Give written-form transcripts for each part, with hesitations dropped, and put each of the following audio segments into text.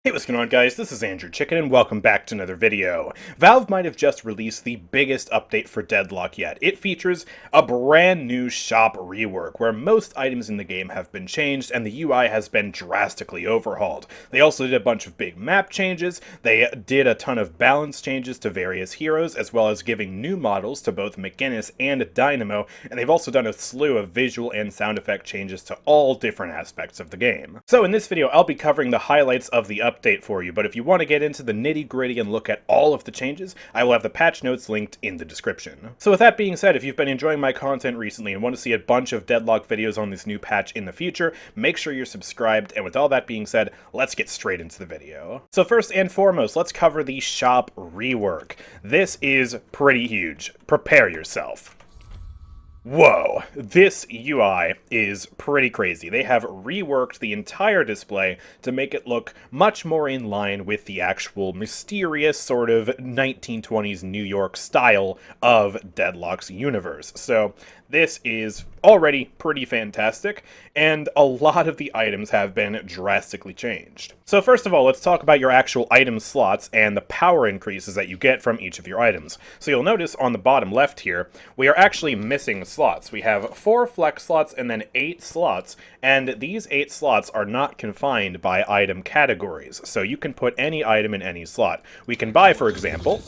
Hey, what's going on, guys? This is AndrewChicken, and welcome back to another video. Valve might have just released the biggest update for Deadlock yet. It features a brand new shop rework, where most items in the game have been changed, and the UI has been drastically overhauled. They also did a bunch of big map changes, they did a ton of balance changes to various heroes, as well as giving new models to both McGinnis and Dynamo, and they've also done a slew of visual and sound effect changes to all different aspects of the game. So in this video, I'll be covering the highlights of the update for you, but if you want to get into the nitty-gritty and look at all of the changes, I will have the patch notes linked in the description. So with that being said, if you've been enjoying my content recently and want to see a bunch of Deadlock videos on this new patch in the future, make sure you're subscribed, and with all that being said, let's get straight into the video. So first and foremost, let's cover the shop rework. This is pretty huge. Prepare yourself. Whoa, this UI is pretty crazy. They have reworked the entire display to make it look much more in line with the actual mysterious sort of 1920s New York style of Deadlock's universe. So this is already pretty fantastic, and a lot of the items have been drastically changed. So first of all, let's talk about your actual item slots and the power increases that you get from each of your items. So you'll notice on the bottom left here, we are actually missing slots. We have 4 flex slots and then 8 slots, and these 8 slots are not confined by item categories, so you can put any item in any slot. We can buy, for example,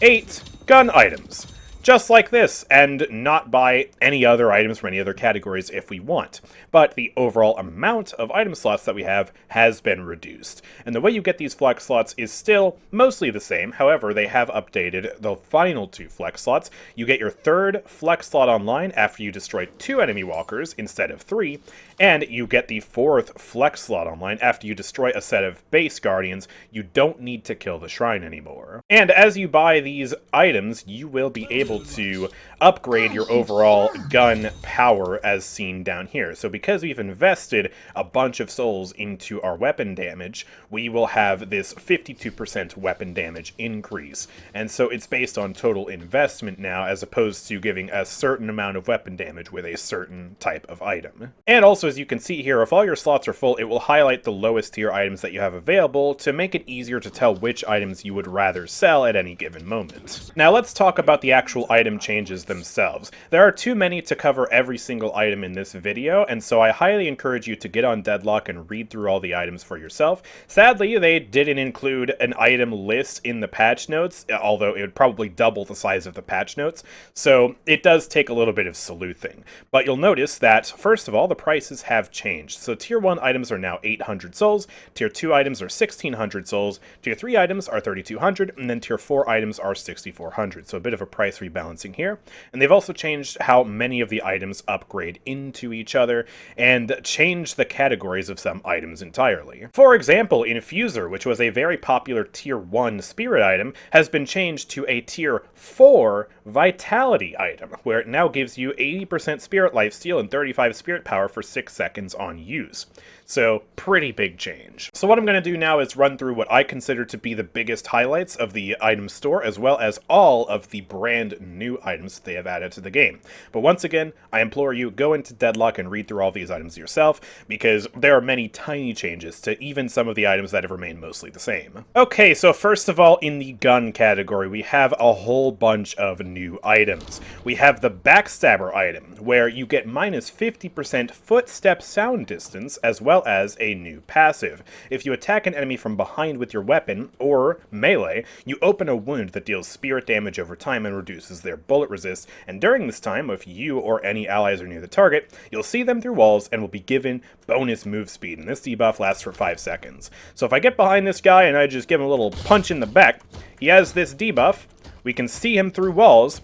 8 gun items, just like this, and not buy any other items from any other categories if we want. But the overall amount of item slots that we have has been reduced. And the way you get these flex slots is still mostly the same. However, they have updated the final 2 flex slots. You get your 3rd flex slot online after you destroy 2 enemy walkers instead of 3, and you get the 4th flex slot online after you destroy a set of base guardians. You don't need to kill the shrine anymore. And as you buy these items, you will be able to upgrade your overall gun power as seen down here. So because we've invested a bunch of souls into our weapon damage, we will have this 52% weapon damage increase. And so it's based on total investment now, as opposed to giving a certain amount of weapon damage with a certain type of item. And also, as you can see here, if all your slots are full, it will highlight the lowest tier items that you have available to make it easier to tell which items you would rather sell at any given moment. Now let's talk about the actual item changes themselves. There are too many to cover every single item in this video, and so I highly encourage you to get on Deadlock and read through all the items for yourself. Sadly, they didn't include an item list in the patch notes, although it would probably double the size of the patch notes, so it does take a little bit of sleuthing. But you'll notice that, first of all, the prices have changed. So tier 1 items are now 800 souls, tier 2 items are 1600 souls, tier 3 items are 3200, and then tier 4 items are 6400, so a bit of a price rebalancing here. And they've also changed how many of the items upgrade into each other, and changed the categories of some items entirely. For example, Infuser, which was a very popular tier 1 spirit item, has been changed to a tier 4 vitality item, where it now gives you 80% spirit lifesteal and 35 spirit power for 6 seconds on use. So, pretty big change. So what I'm going to do now is run through what I consider to be the biggest highlights of the item store, as well as all of the brand new items that they have added to the game. But once again, I implore you, go into Deadlock and read through all these items yourself, because there are many tiny changes to even some of the items that have remained mostly the same. Okay, so first of all, in the gun category, we have a whole bunch of new items. We have the Backstabber item, where you get minus 50% footstep sound distance, as well as a new passive. If you attack an enemy from behind with your weapon, or melee, you open a wound that deals spirit damage over time and reduces their bullet resist, and during this time, if you or any allies are near the target, you'll see them through walls and will be given bonus move speed, and this debuff lasts for 5 seconds. So if I get behind this guy and I just give him a little punch in the back, he has this debuff, we can see him through walls.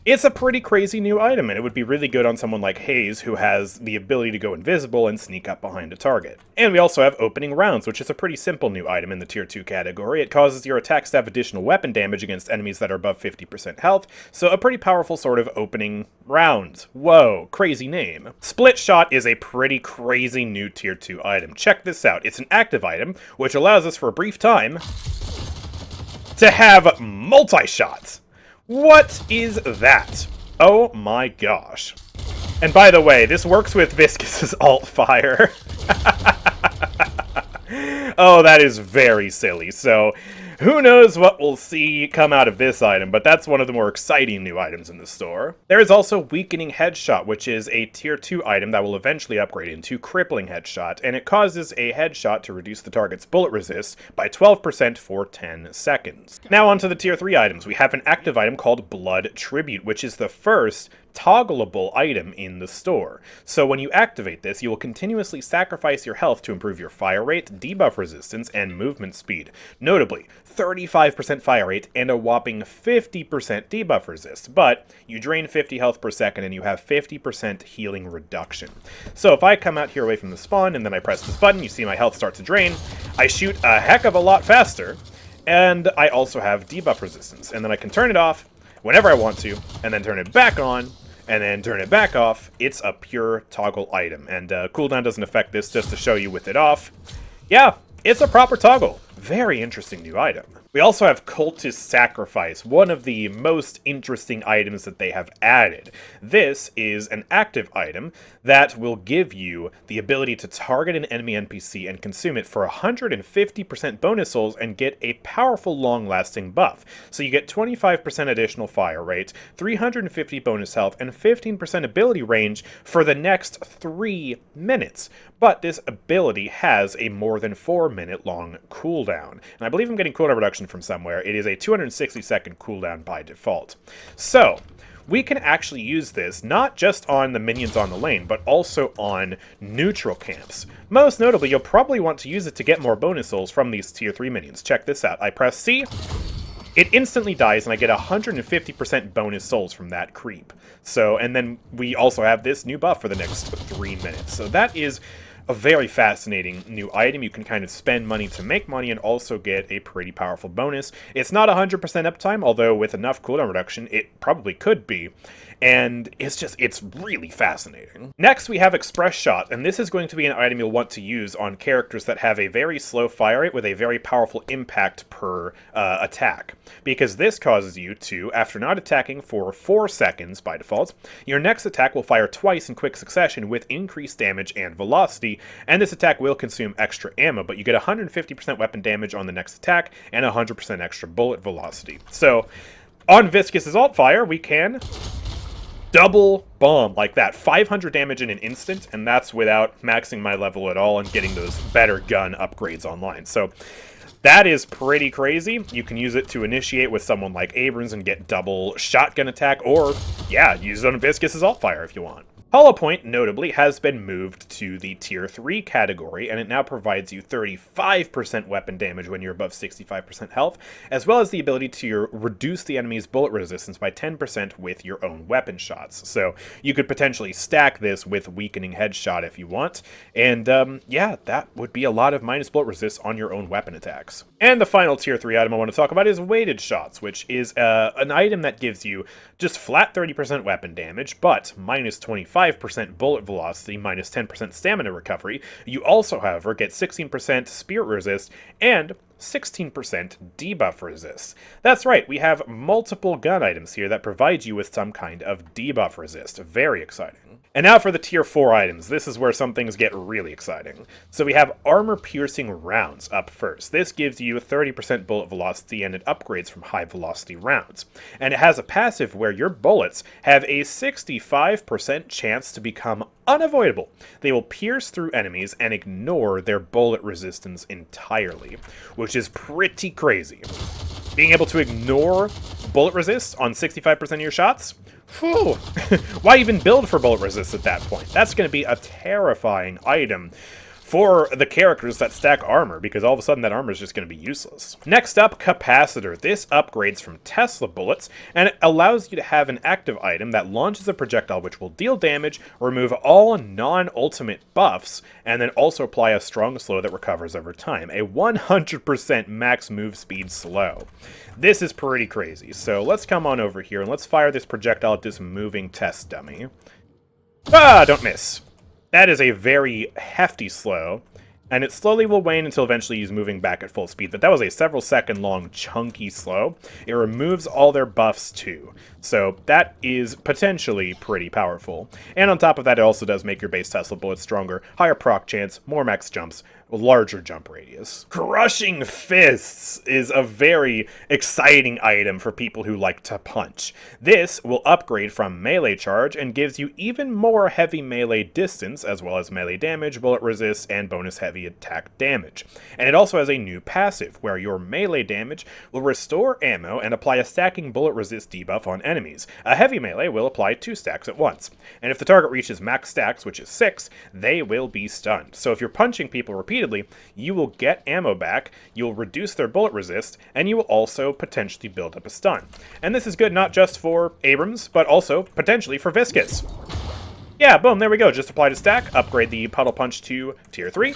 It's a pretty crazy new item, and it would be really good on someone like Haze, who has the ability to go invisible and sneak up behind a target. And we also have Opening Rounds, which is a pretty simple new item in the tier 2 category. It causes your attacks to have additional weapon damage against enemies that are above 50% health, so a pretty powerful sort of opening round. Whoa, crazy name. Split Shot is a pretty crazy new tier 2 item. Check this out. It's an active item, which allows us for a brief time to have multi-shots. What is that? Oh my gosh. And by the way, this works with Viscous' alt fire. Oh, that is very silly. So, who knows what we'll see come out of this item, but that's one of the more exciting new items in the store. There is also Weakening Headshot, which is a tier 2 item that will eventually upgrade into Crippling Headshot, and it causes a headshot to reduce the target's bullet resist by 12% for 10 seconds. Now onto the tier 3 items. We have an active item called Blood Tribute, which is the first toggleable item in the store. So when you activate this, you will continuously sacrifice your health to improve your fire rate, debuff resistance, and movement speed. Notably, 35% fire rate and a whopping 50% debuff resist, but you drain 50 health per second and you have 50% healing reduction. So if I come out here away from the spawn and then I press this button, you see my health start to drain, I shoot a heck of a lot faster, and I also have debuff resistance, and then I can turn it off whenever I want to, and then turn it back on, and then turn it back off. It's a pure toggle item, and cooldown doesn't affect this, just to show you with it off. Yeah, it's a proper toggle. Very interesting new item. We also have Cultist Sacrifice, one of the most interesting items that they have added. This is an active item that will give you the ability to target an enemy NPC and consume it for 150% bonus souls and get a powerful long-lasting buff. So you get 25% additional fire rate, 350 bonus health, and 15% ability range for the next 3 minutes. But this ability has a more than 4-minute long cooldown. And I believe I'm getting cooldown reduction from somewhere. It is a 260-second cooldown by default. So we can actually use this not just on the minions on the lane, but also on neutral camps. Most notably, you'll probably want to use it to get more bonus souls from these tier 3 minions. Check this out. I press C, it instantly dies, and I get 150% bonus souls from that creep. So, and then we also have this new buff for the next 3 minutes. So that is a very fascinating new item. You can kind of spend money to make money and also get a pretty powerful bonus. It's not 100% uptime, although with enough cooldown reduction, it probably could be. And it's really fascinating. Next, we have Express Shot, and this is going to be an item you'll want to use on characters that have a very slow fire rate with a very powerful impact per attack. Because this causes you to, after not attacking for 4 seconds by default, your next attack will fire twice in quick succession with increased damage and velocity, and this attack will consume extra ammo, but you get 150% weapon damage on the next attack and 100% extra bullet velocity. So, on Viscous' alt fire, we can double bomb like that. 500 damage in an instant, and that's without maxing my level at all and getting those better gun upgrades online. So that is pretty crazy. You can use it to initiate with someone like Abrams and get double shotgun attack, or, yeah, use it on Viscous' alt fire if you want. Hollow Point, notably, has been moved to the Tier 3 category, and it now provides you 35% weapon damage when you're above 65% health, as well as the ability to reduce the enemy's bullet resistance by 10% with your own weapon shots. So you could potentially stack this with Weakening Headshot if you want, and yeah, that would be a lot of minus bullet resist on your own weapon attacks. And the final Tier 3 item I want to talk about is Weighted Shots, which is an item that gives you just flat 30% weapon damage, but minus 25% bullet velocity, minus 10% stamina recovery. You also, however, get 16% spirit resist and 16% debuff resist. That's right, we have multiple gun items here that provide you with some kind of debuff resist. Very exciting. And now for the Tier 4 items. This is where some things get really exciting. So we have Armor-Piercing Rounds up first. This gives you 30% bullet velocity, and it upgrades from high-velocity rounds. And it has a passive where your bullets have a 65% chance to become unavoidable. They will pierce through enemies and ignore their bullet resistance entirely, which is pretty crazy. Being able to ignore bullet resist on 65% of your shots? Whew. Why even build for bullet resist at that point? That's going to be a terrifying item for the characters that stack armor, because all of a sudden that armor is just going to be useless. Next up, Capacitor. This upgrades from Tesla bullets, and it allows you to have an active item that launches a projectile which will deal damage, remove all non-ultimate buffs, and then also apply a strong slow that recovers over time. A 100% max move speed slow. This is pretty crazy. So let's come on over here and let's fire this projectile at this moving test dummy. Ah, don't miss. That is a very hefty slow, and it slowly will wane until eventually he's moving back at full speed. But that was a several second long chunky slow. It removes all their buffs too, so that is potentially pretty powerful. And on top of that, it also does make your base Tesla bullets stronger, higher proc chance, more max jumps, larger jump radius. Crushing Fists is a very exciting item for people who like to punch. This will upgrade from melee charge and gives you even more heavy melee distance, as well as melee damage, bullet resist, and bonus heavy attack damage. And it also has a new passive, where your melee damage will restore ammo and apply a stacking bullet resist debuff on enemies. A heavy melee will apply 2 stacks at once. And if the target reaches max stacks, which is 6, they will be stunned. So if you're punching people repeatedly, you will get ammo back, you'll reduce their bullet resist, and you will also potentially build up a stun. And this is good not just for Abrams, but also potentially for Viscous. Yeah, boom, there we go. Just apply to stack, upgrade the Puddle Punch to tier 3,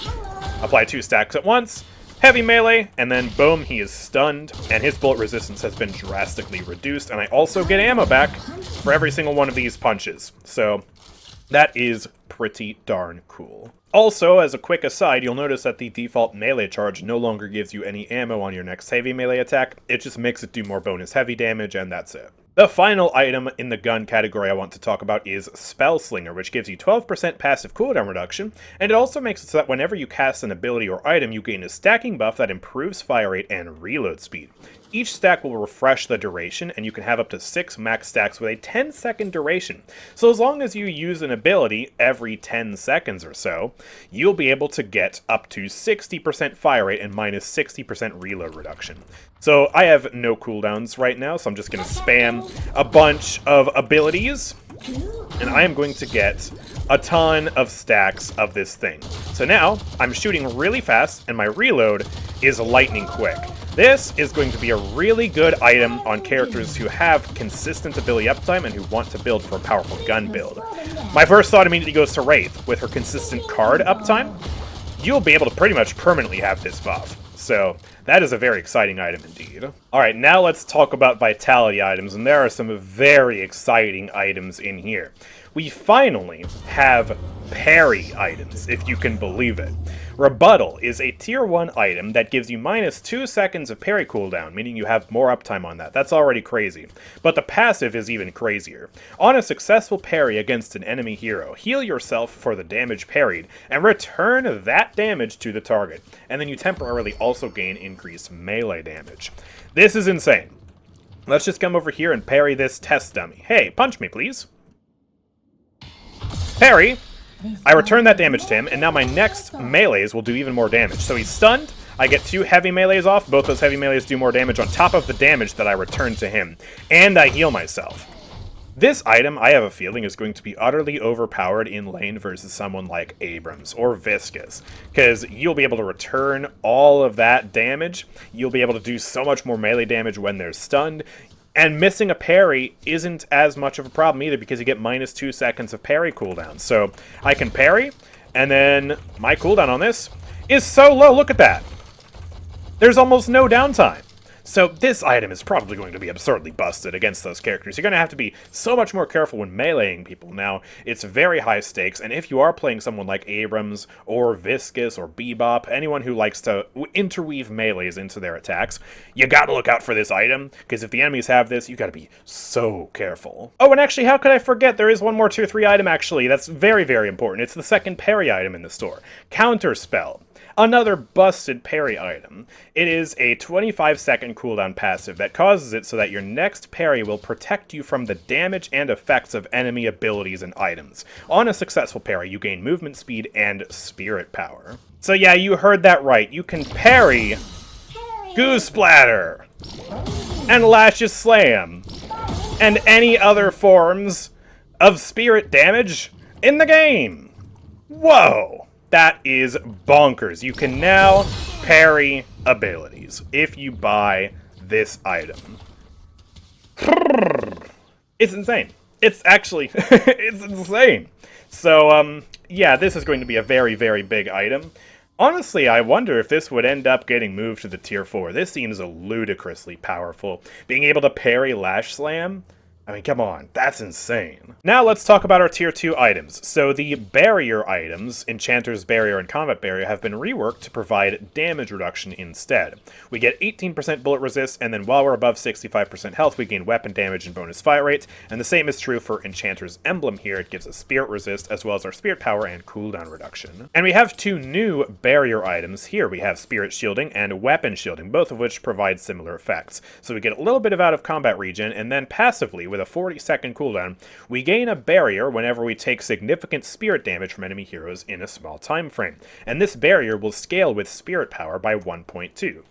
apply 2 stacks at once, heavy melee, and then boom, he is stunned, and his bullet resistance has been drastically reduced, and I also get ammo back for every single one of these punches. So that is pretty darn cool. Also, as a quick aside, you'll notice that the default melee charge no longer gives you any ammo on your next heavy melee attack. It just makes it do more bonus heavy damage, and that's it. The final item in the gun category I want to talk about is Spell Slinger, which gives you 12% passive cooldown reduction, and it also makes it so that whenever you cast an ability or item, you gain a stacking buff that improves fire rate and reload speed. Each stack will refresh the duration, and you can have up to 6 max stacks with a 10-second duration. So as long as you use an ability every 10 seconds or so, you'll be able to get up to 60% fire rate and minus 60% reload reduction. So I have no cooldowns right now, so I'm just going to spam a bunch of abilities, and I am going to get a ton of stacks of this thing. So now, I'm shooting really fast, and my reload is lightning quick. This is going to be a really good item on characters who have consistent ability uptime and who want to build for a powerful gun build. My first thought immediately goes to Wraith. With her consistent card uptime, you'll be able to pretty much permanently have this buff. So that is a very exciting item indeed. Alright, now let's talk about vitality items, and there are some very exciting items in here. We finally have parry items, if you can believe it. Rebuttal is a tier 1 item that gives you minus 2 seconds of parry cooldown, meaning you have more uptime on that. That's already crazy. But the passive is even crazier. On a successful parry against an enemy hero, heal yourself for the damage parried, and return that damage to the target. And then you temporarily also gain increased melee damage. This is insane. Let's just come over here and parry this test dummy. Hey, punch me, please. Parry. I return that damage to him, and now my next melees will do even more damage. So he's stunned, I get 2 heavy melees off, both those heavy melees do more damage on top of the damage that I return to him, and I heal myself. This item, I have a feeling, is going to be utterly overpowered in lane versus someone like Abrams or Viscous, because you'll be able to return all of that damage, you'll be able to do so much more melee damage when they're stunned, and missing a parry isn't as much of a problem either because you get minus 2 seconds of parry cooldown. So I can parry, and then my cooldown on this is so low. Look at that. There's almost no downtime. So this item is probably going to be absurdly busted against those characters. You're going to have to be so much more careful when meleeing people. Now, it's very high stakes, and if you are playing someone like Abrams or Viscous or Bebop, anyone who likes to interweave melees into their attacks, you got to look out for this item, because if the enemies have this, you got to be so careful. Oh, and actually, how could I forget? There is one more tier 3 item, actually, that's very, very important. It's the second parry item in the store. Counterspell. Another busted parry item. It is a 25-second cooldown passive that causes it so that your next parry will protect you from the damage and effects of enemy abilities and items. On a successful parry, you gain movement speed and spirit power. So yeah, you heard that right. You can parry Goo Splatter and Lash's Slam and any other forms of spirit damage in the game. Whoa! That is bonkers. You can now parry abilities if you buy this item. It's insane. It's actually, it's insane. So, yeah, this is going to be a very, very big item. Honestly, I wonder if this would end up getting moved to the tier 4. This seems ludicrously powerful. Being able to parry Lash Slam I mean, come on, that's insane. Now let's talk about our tier 2 items. So the barrier items, Enchanter's Barrier and Combat Barrier, have been reworked to provide damage reduction instead. We get 18% bullet resist, and then while we're above 65% health, we gain weapon damage and bonus fire rate, and the same is true for Enchanter's Emblem here. It gives us spirit resist, as well as our spirit power and cooldown reduction. And we have 2 new barrier items here. We have Spirit Shielding and Weapon Shielding, both of which provide similar effects. So we get a little bit of out of combat regen, and then passively, with a 40-second cooldown, we gain a barrier whenever we take significant spirit damage from enemy heroes in a small time frame, and this barrier will scale with spirit power by 1.2.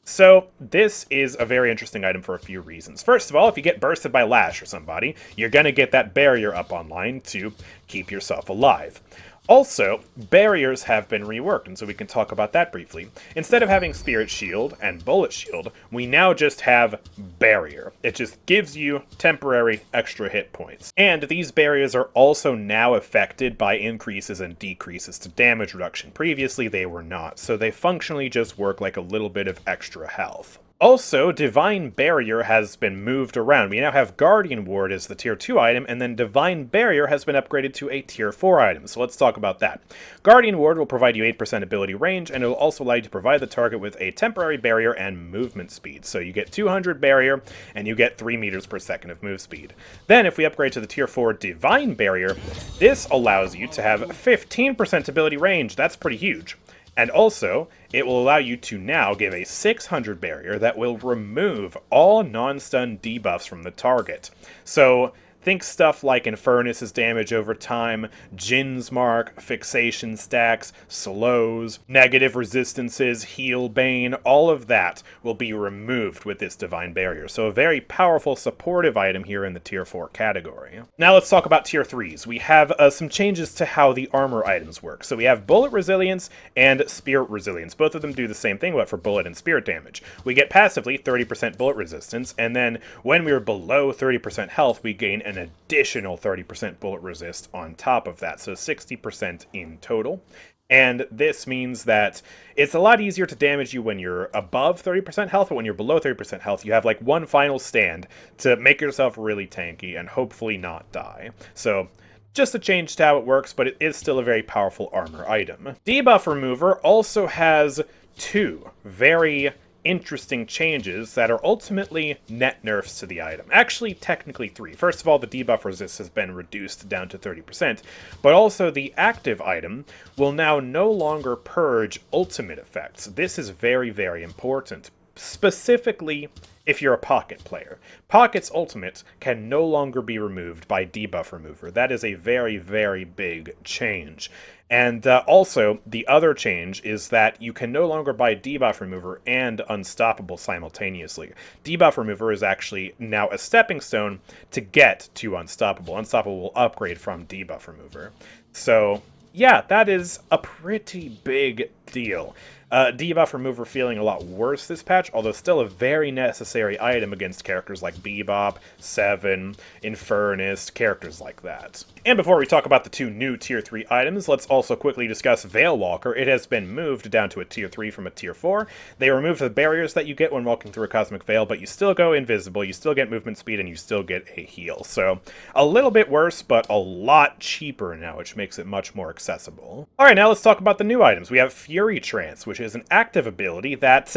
So this is a very interesting item for a few reasons. First of all, if you get bursted by Lash or somebody, you're going to get that barrier up online to keep yourself alive. Also, barriers have been reworked, and so we can talk about that briefly. Instead of having Spirit Shield and Bullet Shield, we now just have Barrier. It just gives you temporary extra hit points. And these barriers are also now affected by increases and decreases to damage reduction. Previously, they were not, so they functionally just work like a little bit of extra health. Also, Divine Barrier has been moved around. We now have Guardian Ward as the tier 2 item, and then Divine Barrier has been upgraded to a tier 4 item, so let's talk about that. Guardian Ward will provide you 8% ability range, and it will also allow you to provide the target with a temporary barrier and movement speed. So you get 200 barrier, and you get 3 meters per second of move speed. Then, if we upgrade to the tier 4 Divine Barrier, this allows you to have 15% ability range. That's pretty huge. And also, it will allow you to now give a 600 barrier that will remove all non-stun debuffs from the target. So, think stuff like Infernus's damage over time, Jin's Mark, fixation stacks, slows, negative resistances, heal bane, all of that will be removed with this Divine Barrier. So a very powerful supportive item here in the tier 4 category. Now let's talk about tier 3s. We have some changes to how the armor items work. So we have Bullet Resilience and Spirit Resilience. Both of them do the same thing, but for bullet and spirit damage. We get passively 30% bullet resistance, and then when we're below 30% health, we gain an additional 30% bullet resist on top of that, so 60% in total. And this means that it's a lot easier to damage you when you're above 30% health, but when you're below 30% health, you have like one final stand to make yourself really tanky and hopefully not die. So just a change to how it works, but it is still a very powerful armor item. Debuff Remover also has 2 very interesting changes that are ultimately net nerfs to the item. Actually, technically 3. First of all, the debuff resist has been reduced down to 30%, but also the active item will now no longer purge ultimate effects. This is very, very important, specifically if you're a Pocket player. Pocket's ultimate can no longer be removed by Debuff Remover. That is a very, very big change. And also, the other change is that you can no longer buy Debuff Remover and Unstoppable simultaneously. Debuff Remover is actually now a stepping stone to get to Unstoppable. Unstoppable will upgrade from Debuff Remover. So, yeah, that is a pretty big deal. Debuff Remover feeling a lot worse this patch, although still a very necessary item against characters like Bebop, Seven, Infernus, characters like that. And before we talk about the 2 new Tier 3 items, let's also quickly discuss Veilwalker. It has been moved down to a Tier 3 from a Tier 4. They removed the barriers that you get when walking through a Cosmic Veil, but you still go invisible, you still get movement speed, and you still get a heal. So, a little bit worse, but a lot cheaper now, which makes it much more accessible. Alright, now let's talk about the new items. We have Fury Trance, which is an active ability that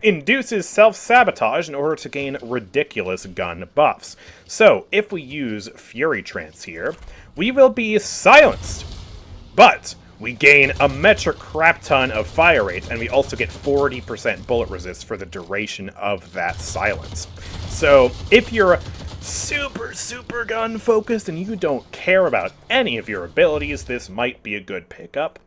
induces self-sabotage in order to gain ridiculous gun buffs. So, if we use Fury Trance here, we will be silenced, but we gain a metric crap ton of fire rate, and we also get 40% bullet resist for the duration of that silence. So, if you're super gun focused and you don't care about any of your abilities, this might be a good pickup.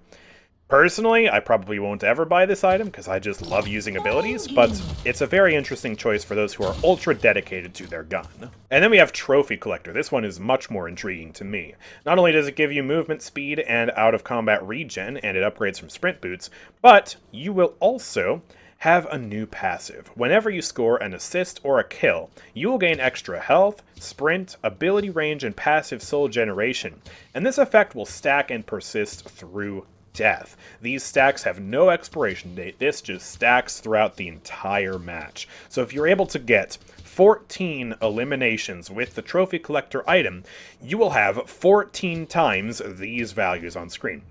Personally, I probably won't ever buy this item because I just love using abilities, but it's a very interesting choice for those who are ultra dedicated to their gun. And then we have Trophy Collector. This one is much more intriguing to me. Not only does it give you movement speed and out-of-combat regen, and it upgrades from sprint boots, but you will also have a new passive. Whenever you score an assist or a kill, you will gain extra health, sprint, ability range, and passive soul generation, and this effect will stack and persist through death. These stacks have no expiration date. This just stacks throughout the entire match. So if you're able to get 14 eliminations with the Trophy Collector item, you will have 14 times these values on screen.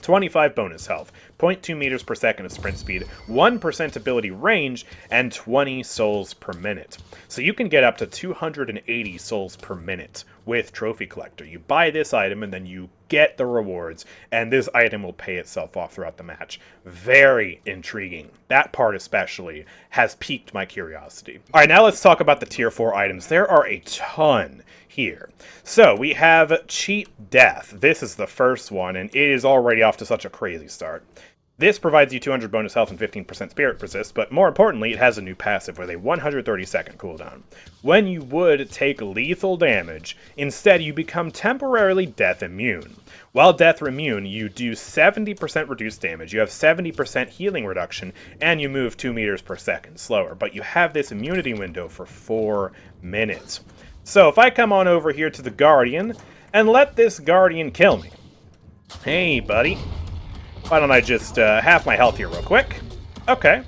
25 bonus health, 0.2 meters per second of sprint speed, 1% ability range, and 20 souls per minute. So you can get up to 280 souls per minute with Trophy Collector. You buy this item and then you get the rewards, and this item will pay itself off throughout the match. Very intriguing. That part especially has piqued my curiosity. Alright, now let's talk about the tier 4 items. There are a ton here. So we have Cheat Death. This is the first one, and it is already off to such a crazy start. This provides you 200 bonus health and 15% spirit resist, but more importantly, it has a new passive with a 130-second cooldown. When you would take lethal damage, instead you become temporarily death immune. While death immune, you do 70% reduced damage, you have 70% healing reduction, and you move 2 meters per second slower, but you have this immunity window for 4 minutes. So if I come on over here to the Guardian, and let this Guardian kill me. Hey, buddy. Why don't I just half my health here real quick? Okay.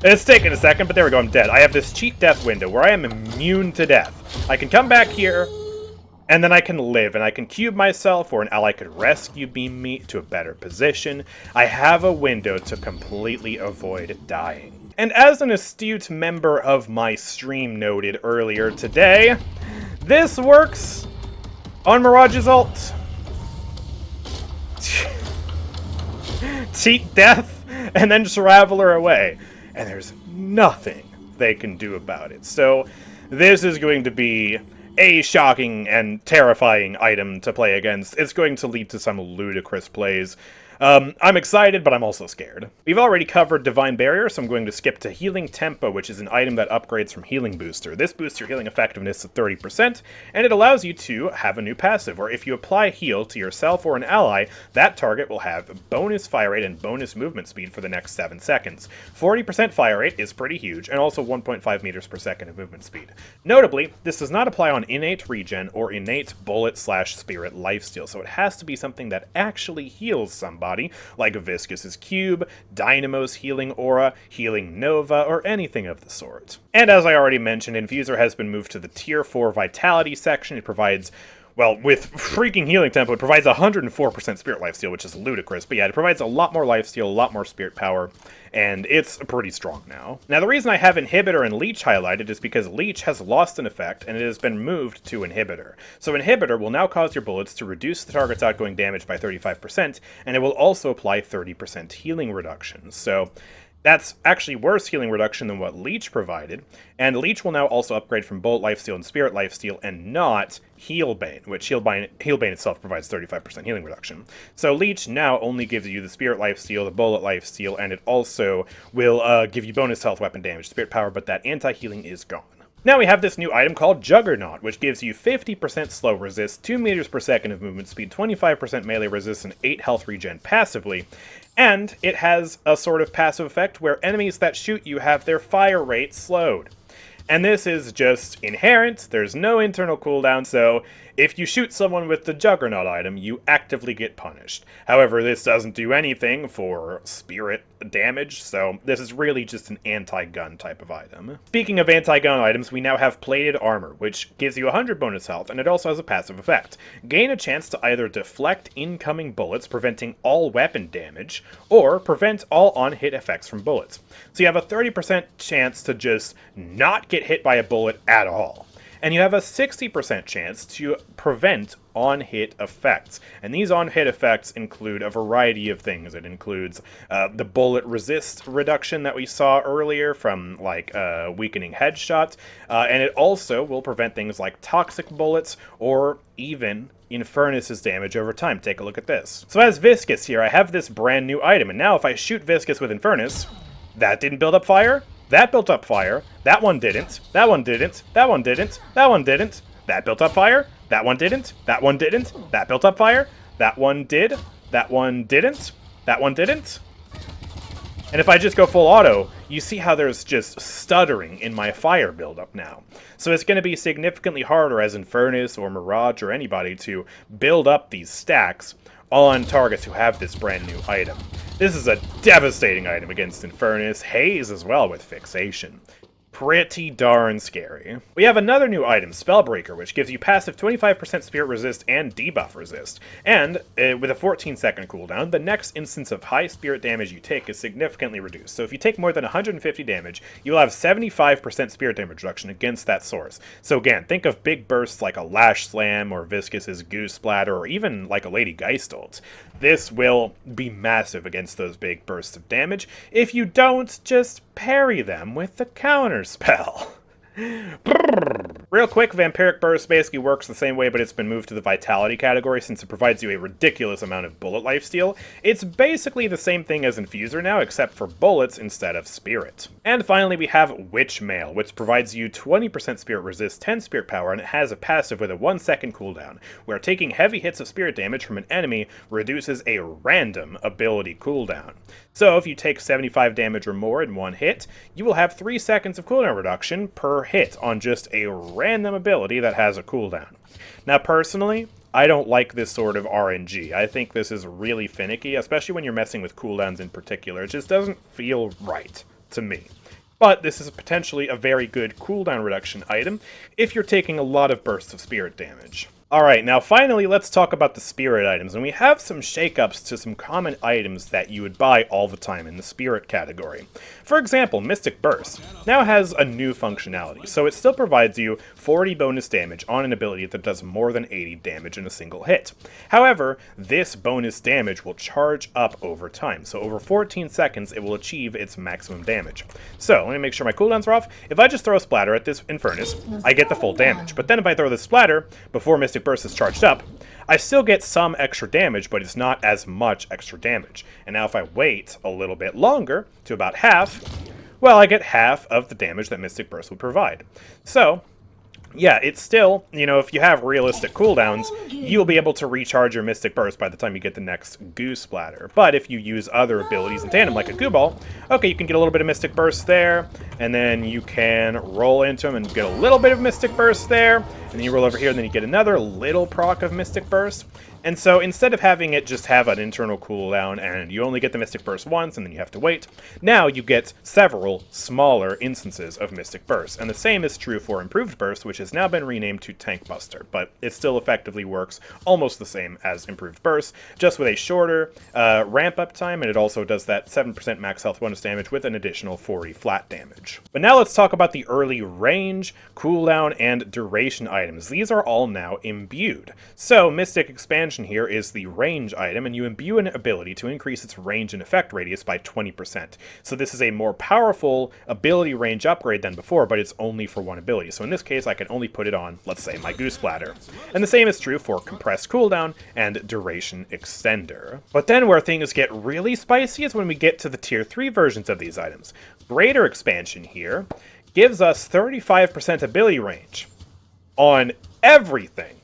It's taking a second, but there we go, I'm dead. I have this cheat death window where I am immune to death. I can come back here, and then I can live, and I can cube myself, or an ally could rescue beam me to a better position. I have a window to completely avoid dying. And as an astute member of my stream noted earlier today, this works on Mirage's ult. Cheat death, and then Traveler away. And there's nothing they can do about it. So this is going to be a shocking and terrifying item to play against. It's going to lead to some ludicrous plays. I'm excited, but I'm also scared. We've already covered Divine Barrier, so I'm going to skip to Healing Tempo, which is an item that upgrades from Healing Booster. This boosts your healing effectiveness to 30%, and it allows you to have a new passive, where if you apply heal to yourself or an ally, that target will have bonus fire rate and bonus movement speed for the next 7 seconds. 40% fire rate is pretty huge, and also 1.5 meters per second of movement speed. Notably, this does not apply on innate regen or innate bullet/spirit lifesteal, so it has to be something that actually heals somebody, like Viscous' Cube, Dynamo's Healing Aura, Healing Nova, or anything of the sort. And as I already mentioned, Infuser has been moved to the Tier 4 Vitality section. It provides, well, with freaking Healing Tempo, it provides 104% Spirit Lifesteal, which is ludicrous, but yeah, it provides a lot more Lifesteal, a lot more Spirit Power, and it's pretty strong now. Now, the reason I have Inhibitor and Leech highlighted is because Leech has lost an effect, and it has been moved to Inhibitor. So Inhibitor will now cause your bullets to reduce the target's outgoing damage by 35%, and it will also apply 30% healing reduction. So that's actually worse healing reduction than what Leech provided, and Leech will now also upgrade from Bullet Lifesteal and Spirit Lifesteal, and not Healbane, which Healbane itself provides 35% healing reduction. So Leech now only gives you the Spirit Lifesteal, the Bullet Lifesteal, and it also will give you bonus health weapon damage, Spirit Power, but that anti-healing is gone. Now we have this new item called Juggernaut, which gives you 50% slow resist, 2 meters per second of movement speed, 25% melee resist, and 8 health regen passively. And it has a sort of passive effect where enemies that shoot you have their fire rate slowed. And this is just inherent, there's no internal cooldown, so if you shoot someone with the Juggernaut item, you actively get punished. However, this doesn't do anything for spirit damage, so this is really just an anti-gun type of item. Speaking of anti-gun items, we now have Plated Armor, which gives you 100 bonus health, and it also has a passive effect. Gain a chance to either deflect incoming bullets, preventing all weapon damage, or prevent all on-hit effects from bullets. So you have a 30% chance to just not get hit by a bullet at all. And you have a 60% chance to prevent on-hit effects. And these on-hit effects include a variety of things. It includes the bullet resist reduction that we saw earlier from, like, weakening headshots. And it also will prevent things like toxic bullets or even Infernus's damage over time. Take a look at this. So as Viscous here, I have this brand new item. And now if I shoot Viscous with Infernus, that didn't build up fire. That built up fire. That one didn't. That one didn't. That one didn't. That one didn't. That built up fire. That one didn't. That one didn't. That built up fire. That one did. That one didn't. That one didn't. And if I just go full auto, you see how there's just stuttering in my fire buildup now. So it's going to be significantly harder as Infernus or Mirage or anybody to build up these stacks on targets who have this brand new item. This is a devastating item against Infernus, Haze as well with Fixation. pretty darn scary. We have another new item, Spellbreaker, which gives you passive 25% spirit resist and debuff resist. And with a 14-second cooldown, the next instance of high spirit damage you take is significantly reduced. So if you take more than 150 damage, you will have 75% spirit damage reduction against that source. So again, think of big bursts like a Lash Slam or Viscous' Goose Splatter or even like a Lady Geistolt. This will be massive against those big bursts of damage if you don't just parry them with the counter spell. Real quick, Vampiric Burst basically works the same way, but it's been moved to the Vitality category since it provides you a ridiculous amount of bullet lifesteal. It's basically the same thing as Infuser now, except for bullets instead of spirit. And finally, we have Witch Mail, which provides you 20% spirit resist, 10 spirit power, and it has a passive with a 1-second cooldown, where taking heavy hits of spirit damage from an enemy reduces a random ability cooldown. So if you take 75 damage or more in one hit, you will have 3 seconds of cooldown reduction per hit on just a random ability that has a cooldown. Now personally, I don't like this sort of RNG. I think this is really finicky, especially when you're messing with cooldowns in particular. It just doesn't feel right to me. But this is potentially a very good cooldown reduction item if you're taking a lot of bursts of spirit damage. Alright, now finally let's talk about the spirit items, and we have some shakeups to some common items that you would buy all the time in the spirit category. For example, Mystic Burst now has a new functionality, so it still provides you 40 bonus damage on an ability that does more than 80 damage in a single hit. However, this bonus damage will charge up over time, so over 14 seconds it will achieve its maximum damage. So, let me make sure my cooldowns are off. If I just throw a splatter at this Infernus, I get the full damage, but then if I throw this splatter before Mystic Burst is charged up, I still get some extra damage, but it's not as much extra damage. And now if I wait a little bit longer, to about half, well, I get half of the damage that Mystic Burst would provide. So, yeah, it's still, you know, if you have realistic cooldowns, you'll be able to recharge your Mystic Burst by the time you get the next Goose Splatter. But if you use other abilities in tandem, like a Goo Ball, okay, you can get a little bit of Mystic Burst there, and then you can roll into them and get a little bit of Mystic Burst there, and then you roll over here, and then you get another little proc of Mystic Burst. And so instead of having it just have an internal cooldown and you only get the Mystic Burst once and then you have to wait, now you get several smaller instances of Mystic Burst. And the same is true for Improved Burst, which has now been renamed to Tank Buster, but it still effectively works almost the same as Improved Burst, just with a shorter ramp-up time, and it also does that 7% max health bonus damage with an additional 40 flat damage. But now let's talk about the early range, cooldown, and duration items. These are all now imbued. So Mystic Expansion here is the range item, and you imbue an ability to increase its range and effect radius by 20%. So this is a more powerful ability range upgrade than before, but it's only for one ability. So in this case, I can only put it on, let's say, my Goose Splatter. And the same is true for compressed cooldown and duration extender. But then where things get really spicy is when we get to the tier 3 versions of these items. Greater Expansion here gives us 35% ability range on everything.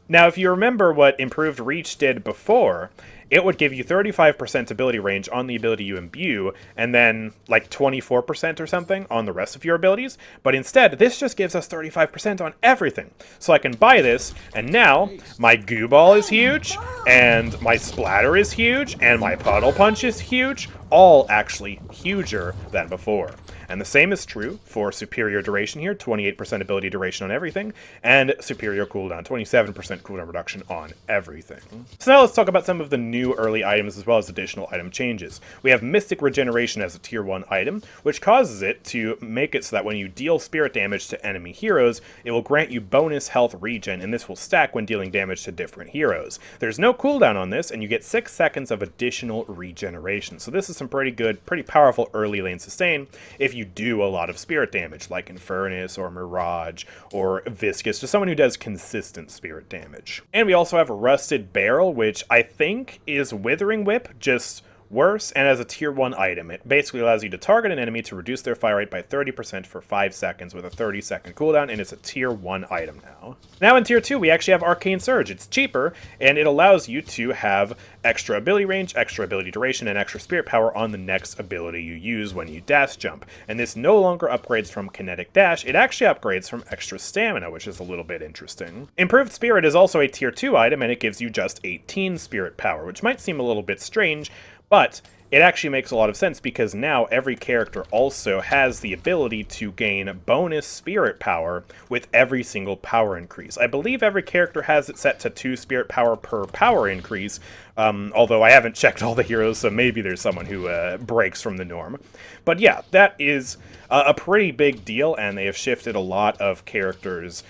Now, if you remember what Improved Reach did before, it would give you 35% ability range on the ability you imbue, and then like 24% or something on the rest of your abilities. But instead, this just gives us 35% on everything. So I can buy this, and now my Goo Ball is huge, and my Splatter is huge, and my Puddle Punch is huge, all actually huger than before. And the same is true for superior duration here, 28% ability duration on everything, and superior cooldown, 27% cooldown reduction on everything. So now let's talk about some of the new early items as well as additional item changes. We have Mystic Regeneration as a tier 1 item, which causes it to make it so that when you deal spirit damage to enemy heroes, it will grant you bonus health regen, and this will stack when dealing damage to different heroes. There's no cooldown on this, and you get 6 seconds of additional regeneration. So this is some pretty good, pretty powerful early lane sustain if you do a lot of spirit damage, like Infernus or Mirage or Viscous, just someone who does consistent spirit damage. And we also have Rusted Barrel, which I think is Withering Whip, just worse, and as a tier 1 item. It basically allows you to target an enemy to reduce their fire rate by 30% for 5 seconds with a 30-second cooldown, and it's a tier 1 item now. Now in tier 2, we actually have Arcane Surge. It's cheaper, and it allows you to have extra ability range, extra ability duration, and extra spirit power on the next ability you use when you dash jump. And this no longer upgrades from kinetic dash, it actually upgrades from extra stamina, which is a little bit interesting. Improved Spirit is also a tier 2 item, and it gives you just 18 spirit power, which might seem a little bit strange, but it actually makes a lot of sense because now every character also has the ability to gain bonus spirit power with every single power increase. I believe every character has it set to 2 spirit power per power increase, although I haven't checked all the heroes, so maybe there's someone who breaks from the norm. But yeah, that is a pretty big deal, and they have shifted a lot of characters'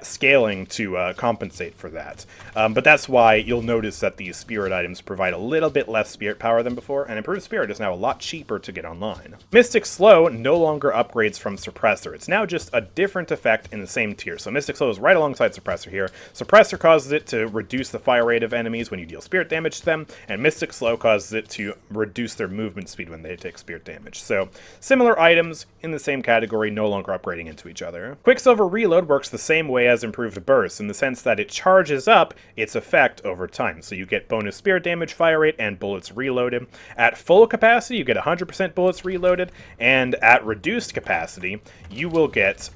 scaling to compensate for that. But that's why you'll notice that these spirit items provide a little bit less spirit power than before, and Improved Spirit is now a lot cheaper to get online. Mystic Slow no longer upgrades from Suppressor. It's now just a different effect in the same tier. So Mystic Slow is right alongside Suppressor here. Suppressor causes it to reduce the fire rate of enemies when you deal spirit damage to them, and Mystic Slow causes it to reduce their movement speed when they take spirit damage. So similar items in the same category, no longer upgrading into each other. Quicksilver Reload works the same way as Improved Burst, in the sense that it charges up its effect over time. So you get bonus spirit damage, fire rate, and bullets reloaded. At full capacity, you get 100% bullets reloaded, and at reduced capacity, you will get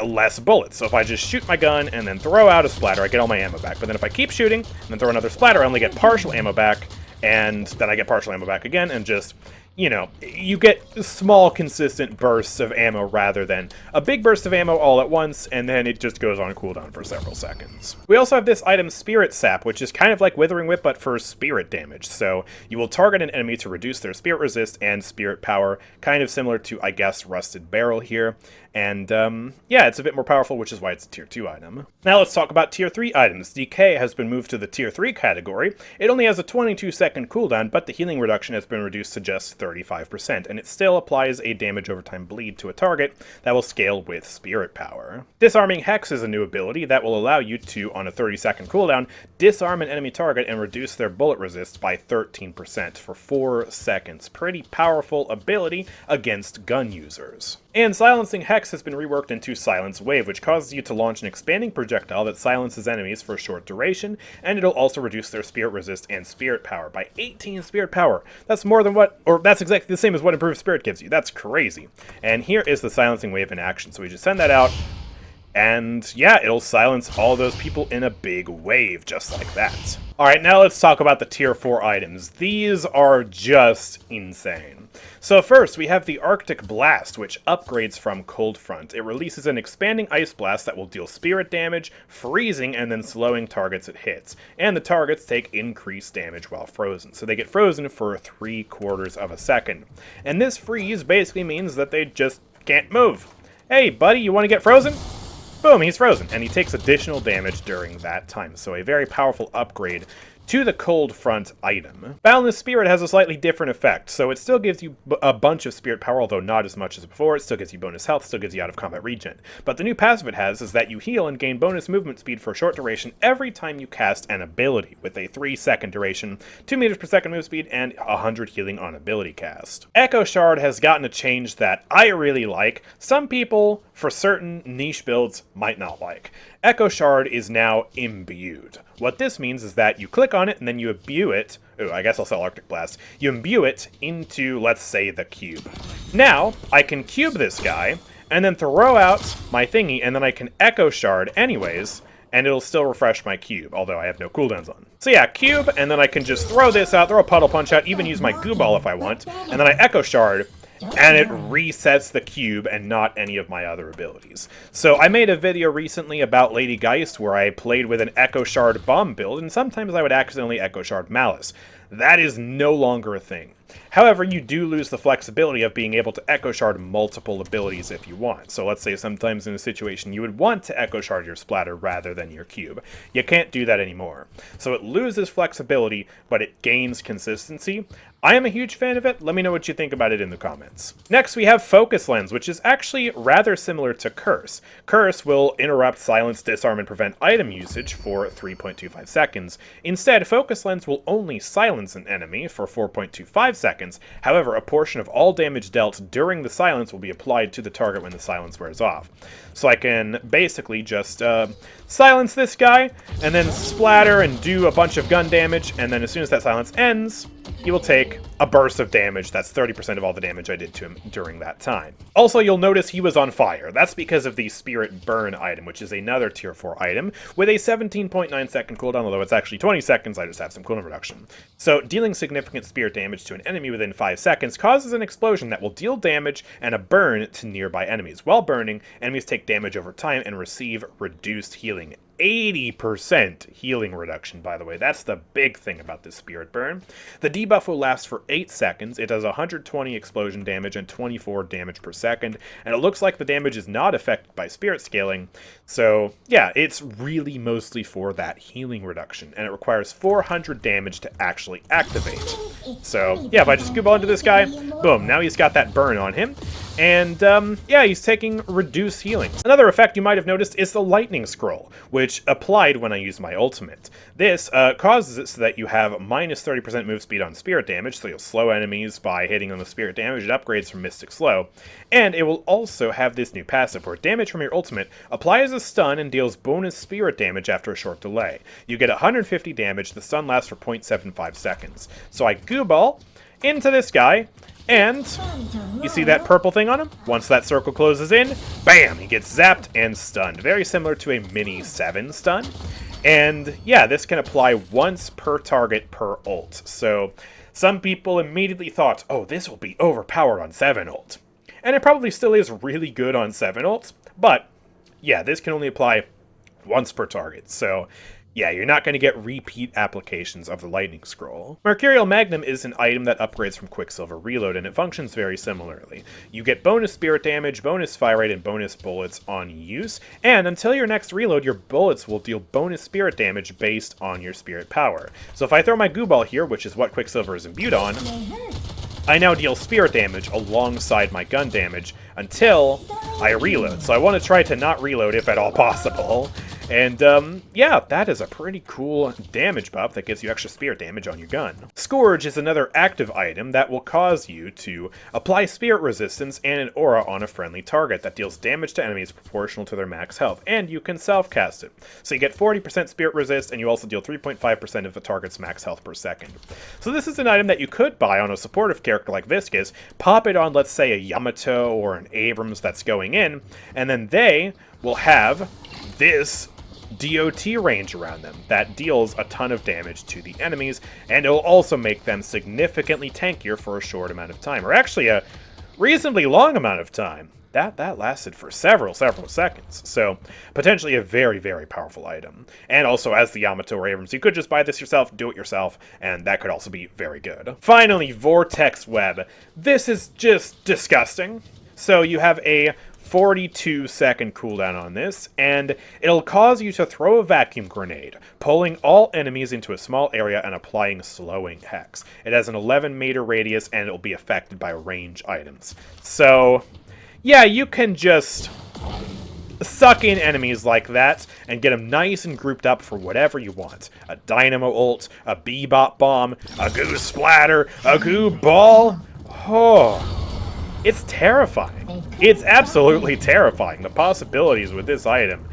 less bullets. So if I just shoot my gun and then throw out a splatter, I get all my ammo back. But then if I keep shooting and then throw another splatter, I only get partial ammo back, and then I get partial ammo back again, and just, you know, you get small, consistent bursts of ammo rather than a big burst of ammo all at once, and then it just goes on cooldown for several seconds. We also have this item, Spirit Sap, which is kind of like Withering Whip, but for spirit damage. So you will target an enemy to reduce their spirit resist and spirit power, kind of similar to, I guess, Rusted Barrel here. And, yeah, it's a bit more powerful, which is why it's a Tier 2 item. Now let's talk about Tier 3 items. Decay has been moved to the Tier 3 category. It only has a 22-second cooldown, but the healing reduction has been reduced to just 35%, and it still applies a damage over time bleed to a target that will scale with spirit power. Disarming Hex is a new ability that will allow you to, on a 30-second cooldown, disarm an enemy target and reduce their bullet resist by 13% for 4 seconds. Pretty powerful ability against gun users. And Silencing Hex has been reworked into Silence Wave, which causes you to launch an expanding projectile that silences enemies for a short duration, and it'll also reduce their spirit resist and spirit power by 18 spirit power. That's more than what, or that's exactly the same as what Improved Spirit gives you. That's crazy. And here is the Silencing Wave in action. So we just send that out, and yeah, it'll silence all those people in a big wave, just like that. Alright, now let's talk about the Tier 4 items. These are just insane. So first, we have the Arctic Blast, which upgrades from Cold Front. It releases an expanding ice blast that will deal spirit damage, freezing, and then slowing targets it hits. And the targets take increased damage while frozen. So they get frozen for 3/4 of a second. And this freeze basically means that they just can't move. Hey, buddy, you want to get frozen? Boom, he's frozen, and he takes additional damage during that time. So a very powerful upgrade to the Cold Front item. Boundless Spirit has a slightly different effect, so it still gives you a bunch of spirit power, although not as much as before. It still gives you bonus health, still gives you out-of-combat regen. But the new passive it has is that you heal and gain bonus movement speed for a short duration every time you cast an ability, with a 3-second duration, 2 meters per second move speed, and 100 healing on ability cast. Echo Shard has gotten a change that I really like. Some people, for certain niche builds, might not like. Echo Shard is now imbued. What this means is that you click on it and then you imbue it. Ooh, I guess I'll sell Arctic Blast. You imbue it into, let's say, the cube. Now, I can cube this guy and then throw out my thingy, and then I can Echo Shard anyways, and it'll still refresh my cube, although I have no cooldowns on. So yeah, cube, and then I can just throw this out, throw a Puddle Punch out, even use my Goo Ball if I want, and then I Echo Shard, and it resets the cube and not any of my other abilities. So I made a video recently about Lady Geist where I played with an Echo Shard bomb build, and sometimes I would accidentally Echo Shard Malice. That is no longer a thing. However, you do lose the flexibility of being able to Echo Shard multiple abilities if you want. So let's say sometimes in a situation you would want to Echo Shard your splatter rather than your cube. You can't do that anymore. So it loses flexibility, but it gains consistency. I am a huge fan of it. Let me know what you think about it in the comments. Next, we have Focus Lens, which is actually rather similar to Curse. Curse will interrupt, silence, disarm, and prevent item usage for 3.25 seconds. Instead, Focus Lens will only silence an enemy for 4.25 seconds. However, a portion of all damage dealt during the silence will be applied to the target when the silence wears off. So I can basically just silence this guy, and then splatter and do a bunch of gun damage, and then as soon as that silence ends, he will take a burst of damage. That's 30% of all the damage I did to him during that time. Also, you'll notice he was on fire. That's because of the Spirit Burn item, which is another tier 4 item with a 17.9 second cooldown, although it's actually 20 seconds, I just have some cooldown reduction. So, dealing significant spirit damage to an enemy within 5 seconds causes an explosion that will deal damage and a burn to nearby enemies. While burning, enemies take damage over time and receive reduced healing. 80% healing reduction, by the way. That's the big thing about this Spirit Burn. The debuff will last for 8 seconds. It does 120 explosion damage and 24 damage per second, and it looks like the damage is not affected by spirit scaling. So, yeah, it's really mostly for that healing reduction, and it requires 400 damage to actually activate. So, yeah, if I just Gooball into this guy, boom, now he's got that burn on him. And, yeah, he's taking reduced healing. Another effect you might have noticed is the Lightning Scroll, which applied when I used my ultimate. This causes it so that you have minus 30% move speed on spirit damage, so you'll slow enemies by hitting them with spirit damage. It upgrades from Mystic Slow. And it will also have this new passive, where damage from your ultimate applies a stun and deals bonus spirit damage after a short delay. You get 150 damage, the stun lasts for 0.75 seconds. So I Gooball into this guy, and you see that purple thing on him? Once that circle closes in, bam, he gets zapped and stunned. Very similar to a mini 7 stun. And yeah, this can apply once per target per ult. So some people immediately thought, oh, this will be overpowered on 7 ult. And it probably still is really good on 7 ults, but yeah, this can only apply once per target. So yeah, you're not going to get repeat applications of the Lightning Scroll. Mercurial Magnum is an item that upgrades from Quicksilver Reload, and it functions very similarly. You get bonus spirit damage, bonus fire rate, and bonus bullets on use, and until your next reload, your bullets will deal bonus spirit damage based on your spirit power. So if I throw my Gooball here, which is what Quicksilver is imbued on, I now deal spirit damage alongside my gun damage until I reload. So I want to try to not reload if at all possible. And, yeah, that is a pretty cool damage buff that gives you extra spirit damage on your gun. Scourge is another active item that will cause you to apply spirit resistance and an aura on a friendly target that deals damage to enemies proportional to their max health, and you can self-cast it. So you get 40% spirit resist, and you also deal 3.5% of the target's max health per second. So this is an item that you could buy on a supportive character like Viscous, pop it on, let's say, a Yamato or an Abrams that's going in, and then they will have this DOT range around them that deals a ton of damage to the enemies, and it'll also make them significantly tankier for a short amount of time, or actually a reasonably long amount of time. That lasted for several seconds, so potentially a very, very powerful item. And also, as the Yamato or Abrams, you could just buy this yourself, do it yourself, and that could also be very good. Finally, Vortex Web. This is just disgusting. So you have a 42-second cooldown on this, and it'll cause you to throw a vacuum grenade, pulling all enemies into a small area and applying slowing hex. It has an 11-meter radius, and it'll be affected by range items. So, yeah, you can just suck in enemies like that and get them nice and grouped up for whatever you want. A Dynamo ult, a Bebop bomb, a goo splatter, a goo ball. Oh, it's terrifying. It's absolutely terrifying. The possibilities with this item.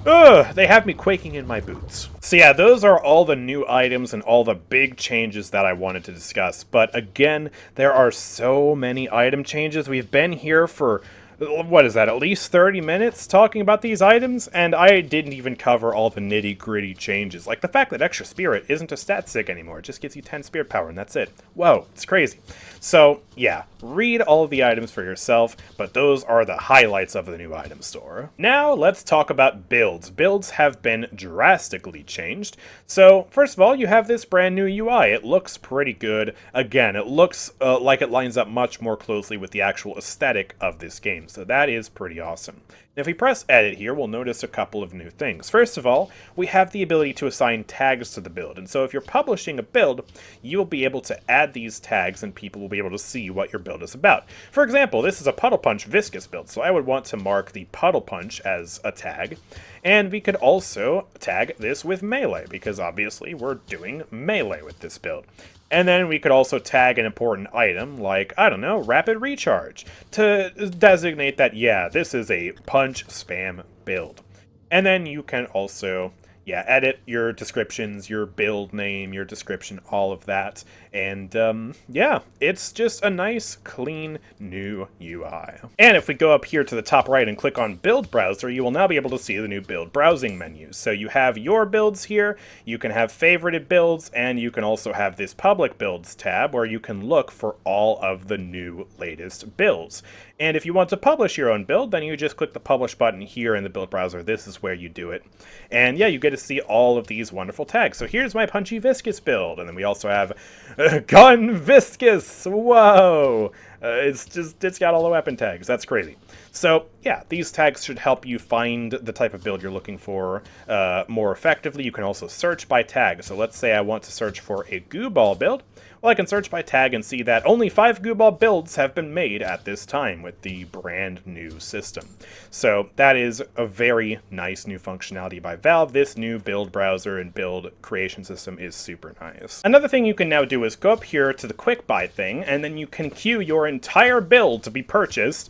Ugh, they have me quaking in my boots. So yeah, those are all the new items and all the big changes that I wanted to discuss. But again, there are so many item changes. We've been here for, what is that, at least 30 minutes talking about these items, and I didn't even cover all the nitty-gritty changes. Like the fact that extra spirit isn't a stat stick anymore. It just gives you 10 spirit power, and that's it. Whoa, it's crazy. So, yeah, read all of the items for yourself, but those are the highlights of the new item store. Now, let's talk about builds. Builds have been drastically changed. So, first of all, you have this brand new UI. It looks pretty good. Again, it looks like it lines up much more closely with the actual aesthetic of this game, so that is pretty awesome. Now, if we press edit here, we'll notice a couple of new things. First of all, we have the ability to assign tags to the build, and so if you're publishing a build, you will be able to add these tags and people will be able to see what your build is about. For example, this is a Puddle Punch Viscous build, so I would want to mark the Puddle Punch as a tag, and we could also tag this with melee, because obviously we're doing melee with this build. And then we could also tag an important item like, I don't know, Rapid Recharge, to designate that, yeah, this is a punch spam build. And then you can also, yeah, edit your descriptions, your build name, your description, all of that. And yeah, it's just a nice, clean, new UI. And if we go up here to the top right and click on Build Browser, you will now be able to see the new build browsing menus. So you have your builds here, you can have favorited builds, and you can also have this public builds tab where you can look for all of the new latest builds. And if you want to publish your own build, then you just click the publish button here in the build browser. This is where you do it. And yeah, you get to see all of these wonderful tags. So here's my punchy Viscous build. And then we also have Gun Viscous. Whoa. It's got all the weapon tags. That's crazy. So yeah, these tags should help you find the type of build you're looking for more effectively. You can also search by tag. So let's say I want to search for a goo ball build. Well, I can search by tag and see that only 5 goo ball builds have been made at this time with the brand new system. So that is a very nice new functionality by Valve. This new build browser and build creation system is super nice. Another thing you can now do is go up here to the quick buy thing, and then you can queue your entire build to be purchased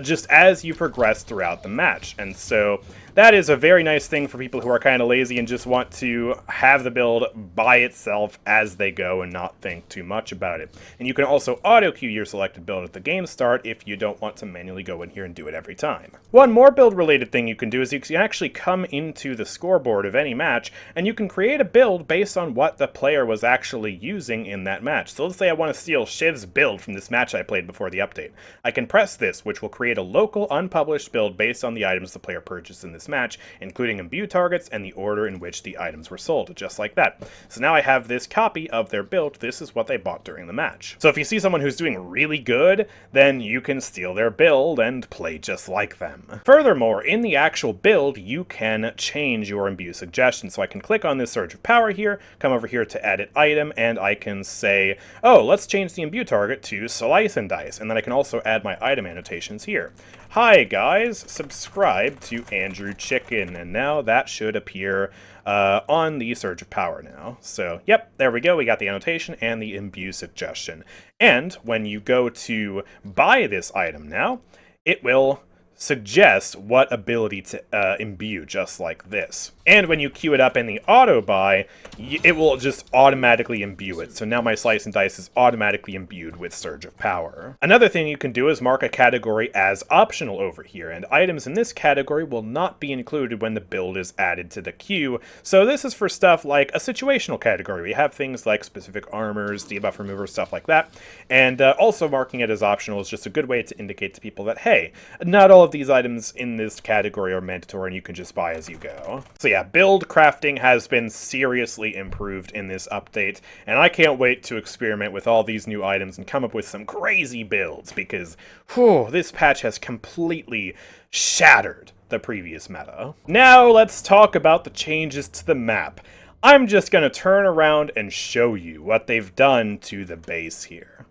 just as you progress throughout the match. And so that is a very nice thing for people who are kind of lazy and just want to have the build by itself as they go and not think too much about it. And you can also auto-queue your selected build at the game start if you don't want to manually go in here and do it every time. One more build-related thing you can do is you can actually come into the scoreboard of any match, and you can create a build based on what the player was actually using in that match. So let's say I want to steal Shiv's build from this match I played before the update. I can press this, which will create a local unpublished build based on the items the player purchased in this match, including imbue targets and the order in which the items were sold, just like that. So now I have this copy of their build. This is what they bought during the match. So if you see someone who's doing really good, then you can steal their build and play just like them. Furthermore, in the actual build, you can change your imbue suggestions. So I can click on this Surge of Power here, come over here to Edit Item, and I can say, oh, let's change the imbue target to Slice and Dice. And then I can also add my item annotations here. Hi guys, subscribe to AndrewChicken, and now that should appear on the Surge of Power now. So, yep, there we go. We got the annotation and the imbue suggestion. And when you go to buy this item now, it will suggest what ability to imbue, just like this. And when you queue it up in the auto buy, it will just automatically imbue it. So now my Slice and Dice is automatically imbued with Surge of Power. Another thing you can do is mark a category as optional over here, and items in this category will not be included when the build is added to the queue. So this is for stuff like a situational category. We have things like specific armors, debuff removers, stuff like that. And also marking it as optional is just a good way to indicate to people that, hey, not all of these items in this category are mandatory and you can just buy as you go. So yeah, build crafting has been seriously improved in this update, and I can't wait to experiment with all these new items and come up with some crazy builds, because whew, this patch has completely shattered the previous meta. Now let's talk about the changes to the map. I'm just gonna turn around and show you what they've done to the base here.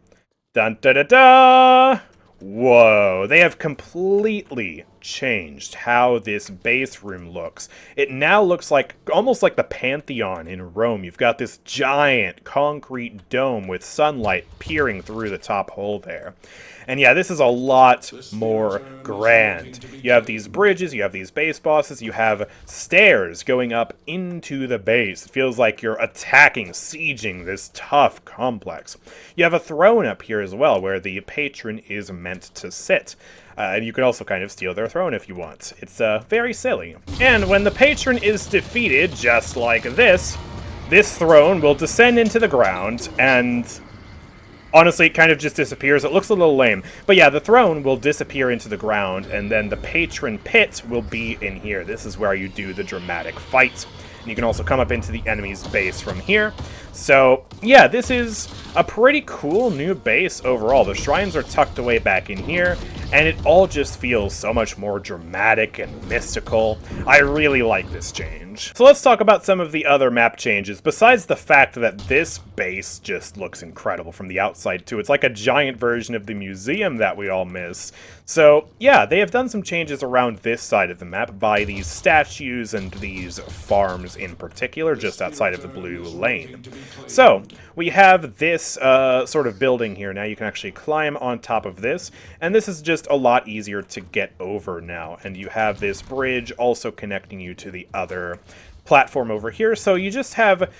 Dun da da da! Whoa, they have completely changed how this base room looks. It now looks like almost like the Pantheon in Rome. You've got this giant concrete dome with sunlight peering through the top hole there. And yeah, this is a lot more grand. You have these bridges, you have these base bosses, you have stairs going up into the base. It feels like you're attacking, sieging this tough complex. You have a throne up here as well, where the patron is meant to sit. And you can also kind of steal their throne if you want. It's very silly. And when the patron is defeated, just like this throne will descend into the ground, and honestly, it kind of just disappears. It looks a little lame. But yeah, the throne will disappear into the ground, and then the patron pit will be in here. This is where you do the dramatic fight. And you can also come up into the enemy's base from here. So, yeah, this is a pretty cool new base overall. The shrines are tucked away back in here, and it all just feels so much more dramatic and mystical. I really like this change. So let's talk about some of the other map changes, besides the fact that this base just looks incredible from the outside, too. It's like a giant version of the museum that we all miss. So, yeah, they have done some changes around this side of the map by these statues and these farms in particular, just outside of the blue lane. So, we have this sort of building here now. You can actually climb on top of this, and this is just a lot easier to get over now. And you have this bridge also connecting you to the other platform over here, so you just have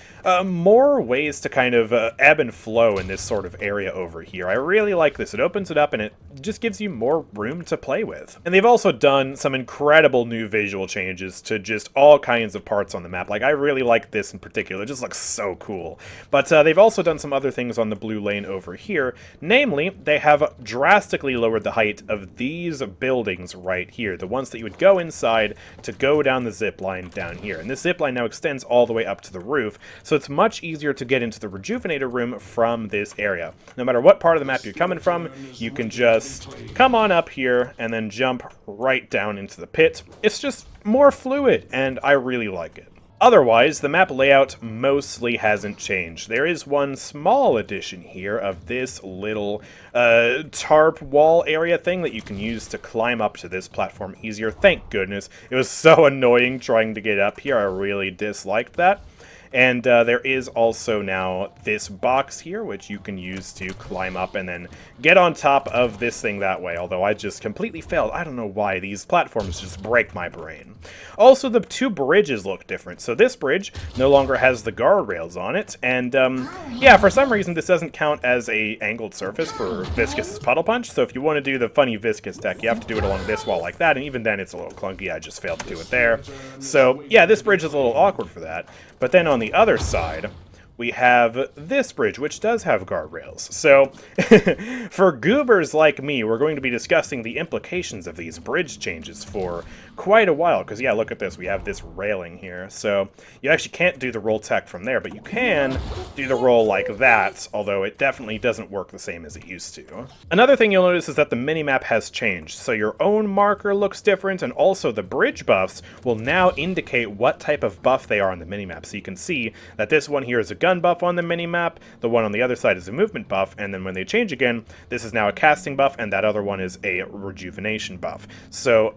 more ways to kind of ebb and flow in this sort of area over here. I really like this. It opens it up and it just gives you more room to play with. And they've also done some incredible new visual changes to just all kinds of parts on the map. Like, I really like this in particular. It just looks so cool. But they've also done some other things on the blue lane over here. Namely, they have drastically lowered the height of these buildings right here, the ones that you would go inside to go down the zip line down here. And this zip line now extends all the way up to the roof, so it's much easier to get into the Rejuvenator room from this area. No matter what part of the map you're coming from, you can just come on up here and then jump right down into the pit. It's just more fluid, and I really like it. Otherwise, the map layout mostly hasn't changed. There is one small addition here of this little tarp wall area thing that you can use to climb up to this platform easier. Thank goodness. It was so annoying trying to get up here. I really disliked that. And there is also now this box here, which you can use to climb up and then get on top of this thing that way, although I just completely failed. I don't know why. These platforms just break my brain. Also, the two bridges look different. So this bridge no longer has the guardrails on it, and yeah, for some reason this doesn't count as a angled surface for Viscous' Puddle Punch, so if you want to do the funny Viscous tech, you have to do it along this wall like that, and even then it's a little clunky. I just failed to do it there. So yeah, this bridge is a little awkward for that. But then on the other side, we have this bridge, which does have guardrails. So, for goobers like me, we're going to be discussing the implications of these bridge changes for quite a while. Because, yeah, look at this. We have this railing here. So, you actually can't do the roll tech from there, but you can do the roll like that, although it definitely doesn't work the same as it used to. Another thing you'll notice is that the minimap has changed. So, your own marker looks different, and also the bridge buffs will now indicate what type of buff they are on the minimap. So, you can see that this one here is a gun buff on the minimap, the one on the other side is a movement buff, and then when they change again, this is now a casting buff, and that other one is a rejuvenation buff. So,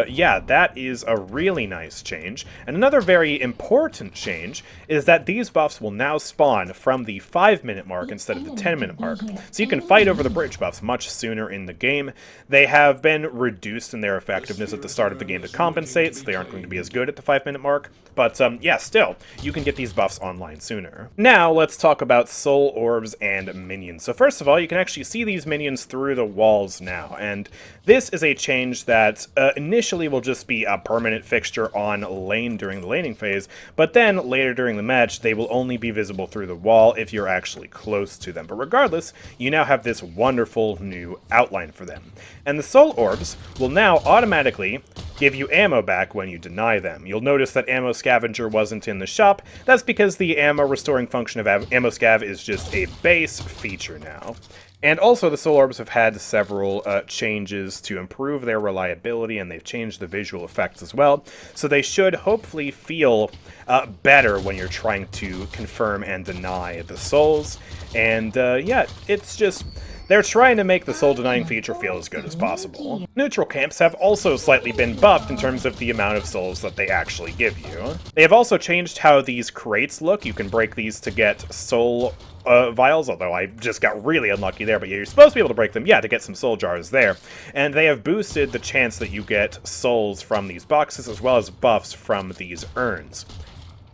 yeah, that is a really nice change. And another very important change is that these buffs will now spawn from the 5-minute mark instead of the 10-minute mark. So you can fight over the bridge buffs much sooner in the game. They have been reduced in their effectiveness at the start of the game to compensate, so they aren't going to be as good at the 5-minute mark. But, yeah, still, you can get these buffs online sooner. Now, let's talk about soul orbs and minions. So first of all, you can actually see these minions through the walls now, and this is a change that initially will just be a permanent fixture on lane during the laning phase, but then later during the match, they will only be visible through the wall if you're actually close to them. But regardless, you now have this wonderful new outline for them. And the soul orbs will now automatically give you ammo back when you deny them. You'll notice that Ammo Scavenger wasn't in the shop. That's because the ammo restoring function of Ammo Scav is just a base feature now. And also, the soul orbs have had several changes to improve their reliability, and they've changed the visual effects as well. So they should hopefully feel better when you're trying to confirm and deny the souls. And yeah, it's just... they're trying to make the soul-denying feature feel as good as possible. Neutral camps have also slightly been buffed in terms of the amount of souls that they actually give you. They have also changed how these crates look. You can break these to get soul vials, although I just got really unlucky there, but yeah, you're supposed to be able to break them, yeah, to get some soul jars there. And they have boosted the chance that you get souls from these boxes, as well as buffs from these urns.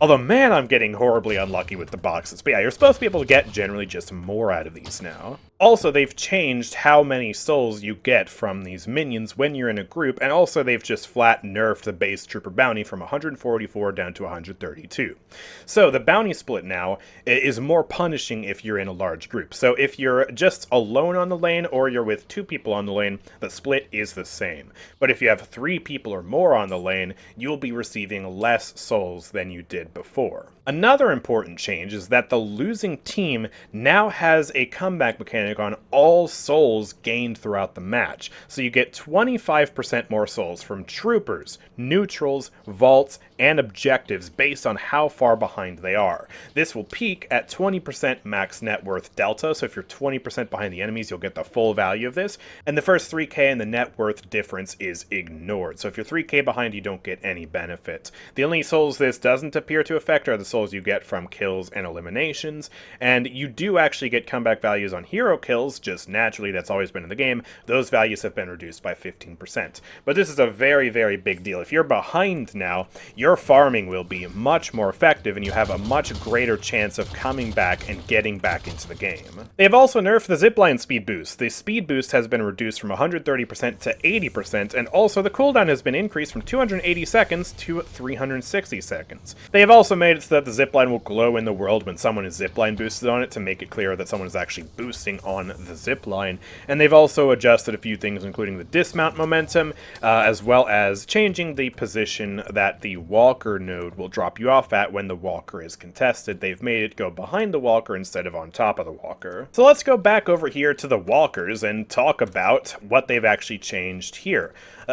Although, man, I'm getting horribly unlucky with the boxes. But yeah, you're supposed to be able to get generally just more out of these now. Also, they've changed how many souls you get from these minions when you're in a group, and also they've just flat nerfed the base trooper bounty from 144 down to 132. So the bounty split now is more punishing if you're in a large group. So if you're just alone on the lane or you're with 2 people on the lane, the split is the same. But if you have 3 people or more on the lane, you'll be receiving less souls than you did before. Another important change is that the losing team now has a comeback mechanic on all souls gained throughout the match. So you get 25% more souls from troopers, neutrals, vaults, and objectives based on how far behind they are. This will peak at 20% max net worth delta, so if you're 20% behind the enemies, you'll get the full value of this, and the first 3k and the net worth difference is ignored. So if you're 3k behind, you don't get any benefit. The only souls this doesn't appear to affect are the souls you get from kills and eliminations, and you do actually get comeback values on hero kills, just naturally, that's always been in the game. Those values have been reduced by 15%. But this is a very, very big deal. If you're behind now, you're your farming will be much more effective and you have a much greater chance of coming back and getting back into the game. They have also nerfed the zipline speed boost. The speed boost has been reduced from 130% to 80%, and also the cooldown has been increased from 280 seconds to 360 seconds. They have also made it so that the zipline will glow in the world when someone is zipline boosted on it to make it clear that someone is actually boosting on the zipline. And they've also adjusted a few things, including the dismount momentum, as well as changing the position that the walker node will drop you off at when the walker is contested. They've made it go behind the walker instead of on top of the walker. So let's go back over here to the walkers and talk about what they've actually changed here.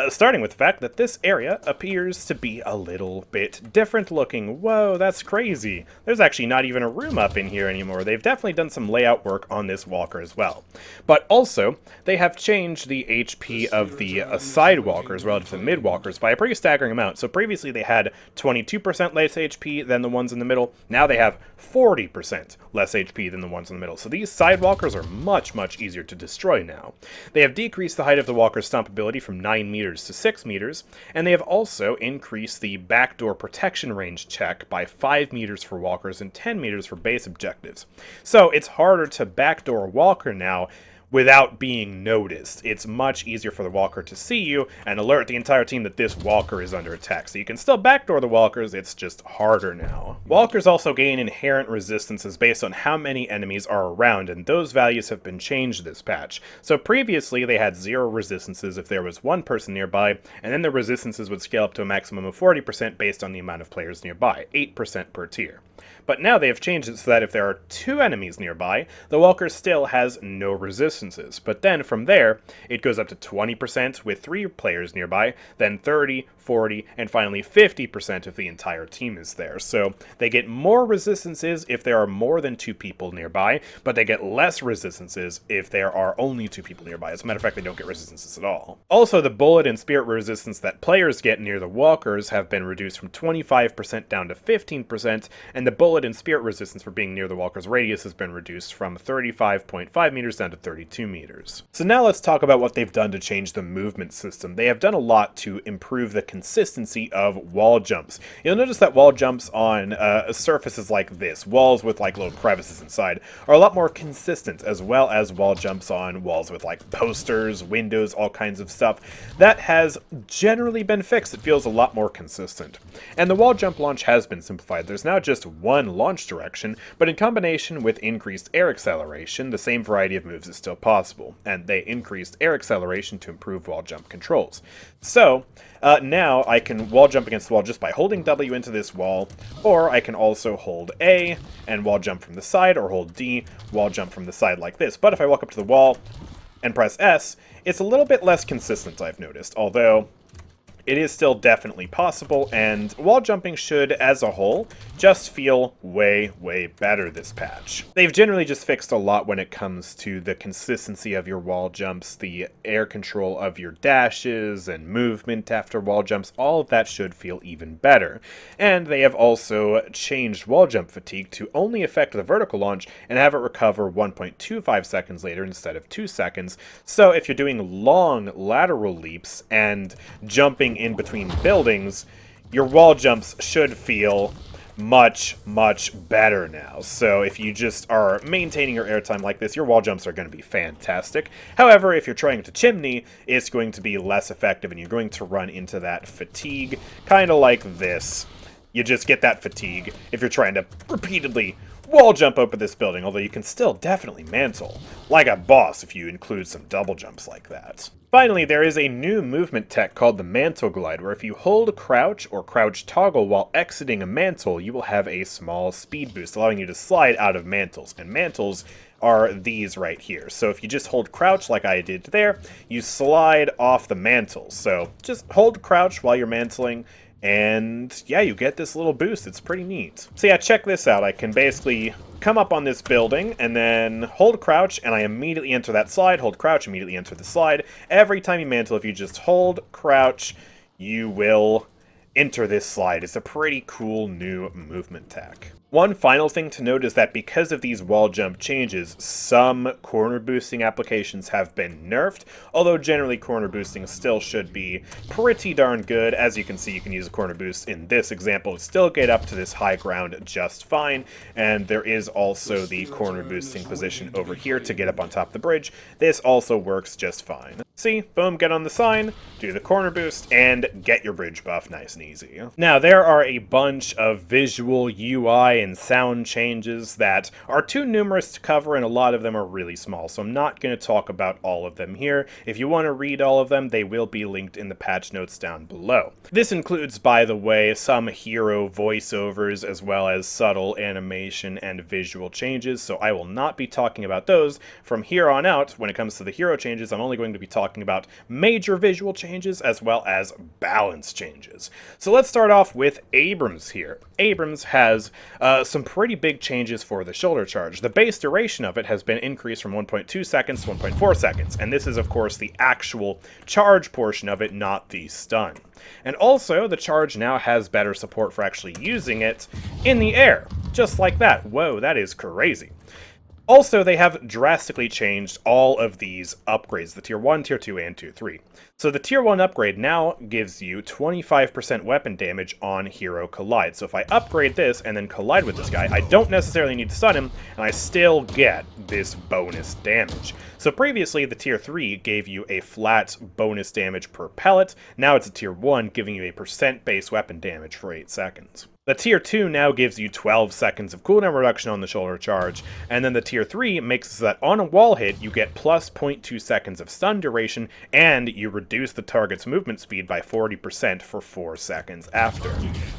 Starting with the fact that this area appears to be a little bit different looking. Whoa, that's crazy. There's actually not even a room up in here anymore. They've definitely done some layout work on this walker as well. But also, they have changed the HP of the side walkers relative to the mid walkers by a pretty staggering amount. So previously they had 22% less HP than the ones in the middle. Now they have 40% less HP than the ones in the middle. So these side walkers are much, much easier to destroy now. They have decreased the height of the walker's stompability from 9 meters to 6 meters, and they have also increased the backdoor protection range check by 5 meters for walkers and 10 meters for base objectives. So it's harder to backdoor a walker now without being noticed. It's much easier for the walker to see you and alert the entire team that this walker is under attack. So you can still backdoor the walkers, it's just harder now. Walkers also gain inherent resistances based on how many enemies are around, and those values have been changed this patch. So previously they had 0 resistances if there was 1 person nearby, and then the resistances would scale up to a maximum of 40% based on the amount of players nearby, 8% per tier. But now they have changed it so that if there are 2 enemies nearby, the walker still has no resistances. But then from there, it goes up to 20% with 3 players nearby, then 30, 40, and finally 50% if the entire team is there. So they get more resistances if there are more than 2 people nearby, but they get less resistances if there are only 2 people nearby. As a matter of fact, they don't get resistances at all. Also, the bullet and spirit resistance that players get near the walkers have been reduced from 25% down to 15%, and the bullet and spirit resistance for being near the walker's radius has been reduced from 35.5 meters down to 32 meters. So now let's talk about what they've done to change the movement system. They have done a lot to improve the consistency of wall jumps. You'll notice that wall jumps on surfaces like this, walls with like little crevices inside, are a lot more consistent, as well as wall jumps on walls with like posters, windows, all kinds of stuff. That has generally been fixed. It feels a lot more consistent. And the wall jump launch has been simplified. There's now just one launch direction, but in combination with increased air acceleration, the same variety of moves is still possible, and they increased air acceleration to improve wall jump controls. So now I can wall jump against the wall just by holding W into this wall, or I can also hold A and wall jump from the side, or hold D, wall jump from the side like this. But if I walk up to the wall and press S, it's a little bit less consistent, I've noticed, although it is still definitely possible, and wall jumping should, as a whole, just feel way, way better this patch. They've generally just fixed a lot when it comes to the consistency of your wall jumps, the air control of your dashes, and movement after wall jumps. All of that should feel even better. And they have also changed wall jump fatigue to only affect the vertical launch and have it recover 1.25 seconds later instead of 2 seconds. So if you're doing long lateral leaps and jumping in between buildings, your wall jumps should feel much, much better now. So if you just are maintaining your airtime like this, your wall jumps are going to be fantastic. However, if you're trying to chimney, it's going to be less effective, and you're going to run into that fatigue, kind of like this. You just get that fatigue if you're trying to repeatedly wall jump over this building, although you can still definitely mantle like a boss if you include some double jumps like that. Finally, there is a new movement tech called the Mantle Glide, where if you hold crouch or crouch toggle while exiting a mantle, you will have a small speed boost, allowing you to slide out of mantles. And mantles are these right here. So if you just hold crouch like I did there, you slide off the mantle. So just hold crouch while you're mantling, and yeah, you get this little boost. It's pretty neat. So yeah, check this out. I can basically come up on this building and then hold crouch, and I immediately enter that slide, hold crouch, immediately enter the slide. Every time you mantle, if you just hold crouch, you will enter this slide. It's a pretty cool new movement tech. One final thing to note is that because of these wall jump changes, some corner boosting applications have been nerfed, although generally corner boosting still should be pretty darn good. As you can see, you can use a corner boost in this example to still get up to this high ground just fine, and there is also the corner boosting position over here to get up on top of the bridge. This also works just fine. See, boom, get on the sign, do the corner boost, and get your bridge buff nice and easy. Now, there are a bunch of visual UI and sound changes that are too numerous to cover, and a lot of them are really small, so I'm not going to talk about all of them here. If you want to read all of them, they will be linked in the patch notes down below. This includes, by the way, some hero voiceovers, as well as subtle animation and visual changes, so I will not be talking about those. From here on out, when it comes to the hero changes, I'm only going to be talking about major visual changes as well as balance changes. So let's start off with Abrams here. Abrams has some pretty big changes for the shoulder charge. The base duration of it has been increased from 1.2 seconds to 1.4 seconds, and this is of course the actual charge portion of it, not the stun. And also, the charge now has better support for actually using it in the air, just like that. Whoa, that is crazy. Also, they have drastically changed all of these upgrades, the Tier 1, Tier 2, and Tier 3. So the Tier 1 upgrade now gives you 25% weapon damage on Hero Collide. So if I upgrade this and then collide with this guy, I don't necessarily need to stun him, and I still get this bonus damage. So previously, the Tier 3 gave you a flat bonus damage per pellet. Now it's a Tier 1, giving you a % base weapon damage for 8 seconds. The Tier 2 now gives you 12 seconds of cooldown reduction on the shoulder charge, and then the Tier 3 makes it so that on a wall hit, you get plus 0.2 seconds of stun duration, and you reduce the target's movement speed by 40% for 4 seconds after.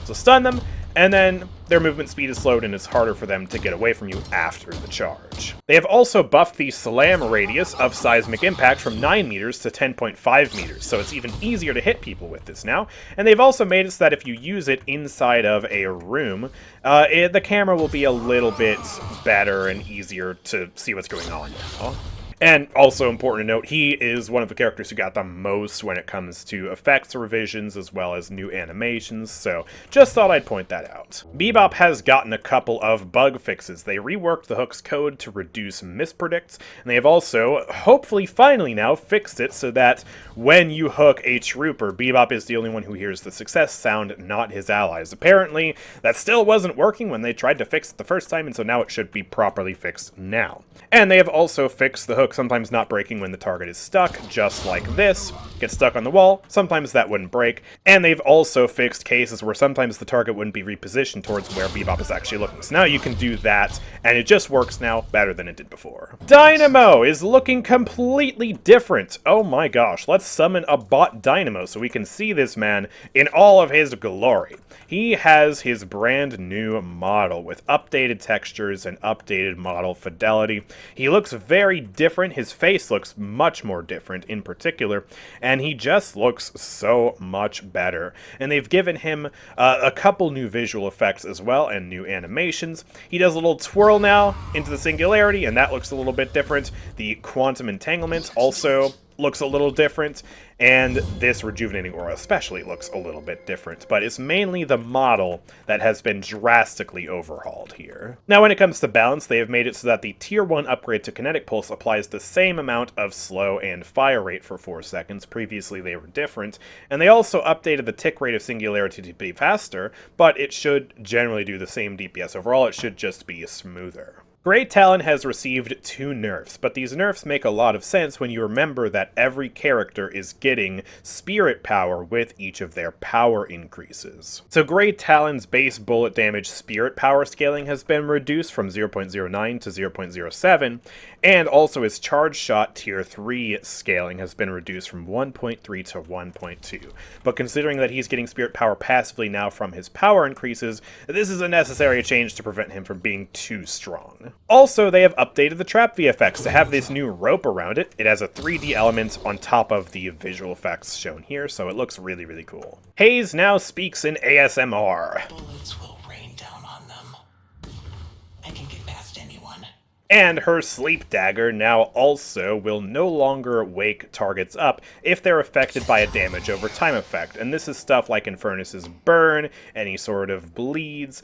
So stun them, and then their movement speed is slowed and it's harder for them to get away from you after the charge. They have also buffed the slam radius of seismic impact from 9 meters to 10.5 meters, so it's even easier to hit people with this now. And they've also made it so that if you use it inside of a room, the camera will be a little bit better and easier to see what's going on now. And also important to note, he is one of the characters who got the most when it comes to effects revisions as well as new animations, so just thought I'd point that out. Bebop has gotten a couple of bug fixes. They reworked the hook's code to reduce mispredicts, and they have also, hopefully finally now, fixed it so that when you hook a trooper, Bebop is the only one who hears the success sound, not his allies. Apparently, that still wasn't working when they tried to fix it the first time, and so now it should be properly fixed now. And they have also fixed the hook sometimes not breaking when the target is stuck, just like this. Gets stuck on the wall, sometimes that wouldn't break. And they've also fixed cases where sometimes the target wouldn't be repositioned towards where Bebop is actually looking. So now you can do that, and it just works now better than it did before. Dynamo is looking completely different. Oh my gosh, let's summon a bot Dynamo so we can see this man in all of his glory. He has his brand new model with updated textures and updated model fidelity. He looks very different. His face looks much more different in particular, and he just looks so much better. And they've given him a couple new visual effects as well and new animations. He does a little twirl now into the singularity, and that looks a little bit different. The quantum entanglement also looks a little different, and this rejuvenating aura especially looks a little bit different, but it's mainly the model that has been drastically overhauled here. Now when it comes to balance, they have made it so that the Tier 1 upgrade to Kinetic Pulse applies the same amount of slow and fire rate for 4 seconds. Previously they were different, and they also updated the tick rate of Singularity to be faster, but it should generally do the same DPS. Overall, it should just be smoother. Great Talon has received 2 nerfs, but these nerfs make a lot of sense when you remember that every character is getting spirit power with each of their power increases. So Great Talon's base bullet damage spirit power scaling has been reduced from 0.09 to 0.07, and also his charge shot tier 3 scaling has been reduced from 1.3 to 1.2. But considering that he's getting spirit power passively now from his power increases, this is a necessary change to prevent him from being too strong. Also, they have updated the trap VFX to have this new rope around it. It has a 3D element on top of the visual effects shown here, so it looks really, really cool. Haze now speaks in ASMR. Bullets will rain down on them. I can get past anyone. And her Sleep Dagger now also will no longer wake targets up if they're affected by a damage over time effect. And this is stuff like Infernus's Burn, any sort of bleeds,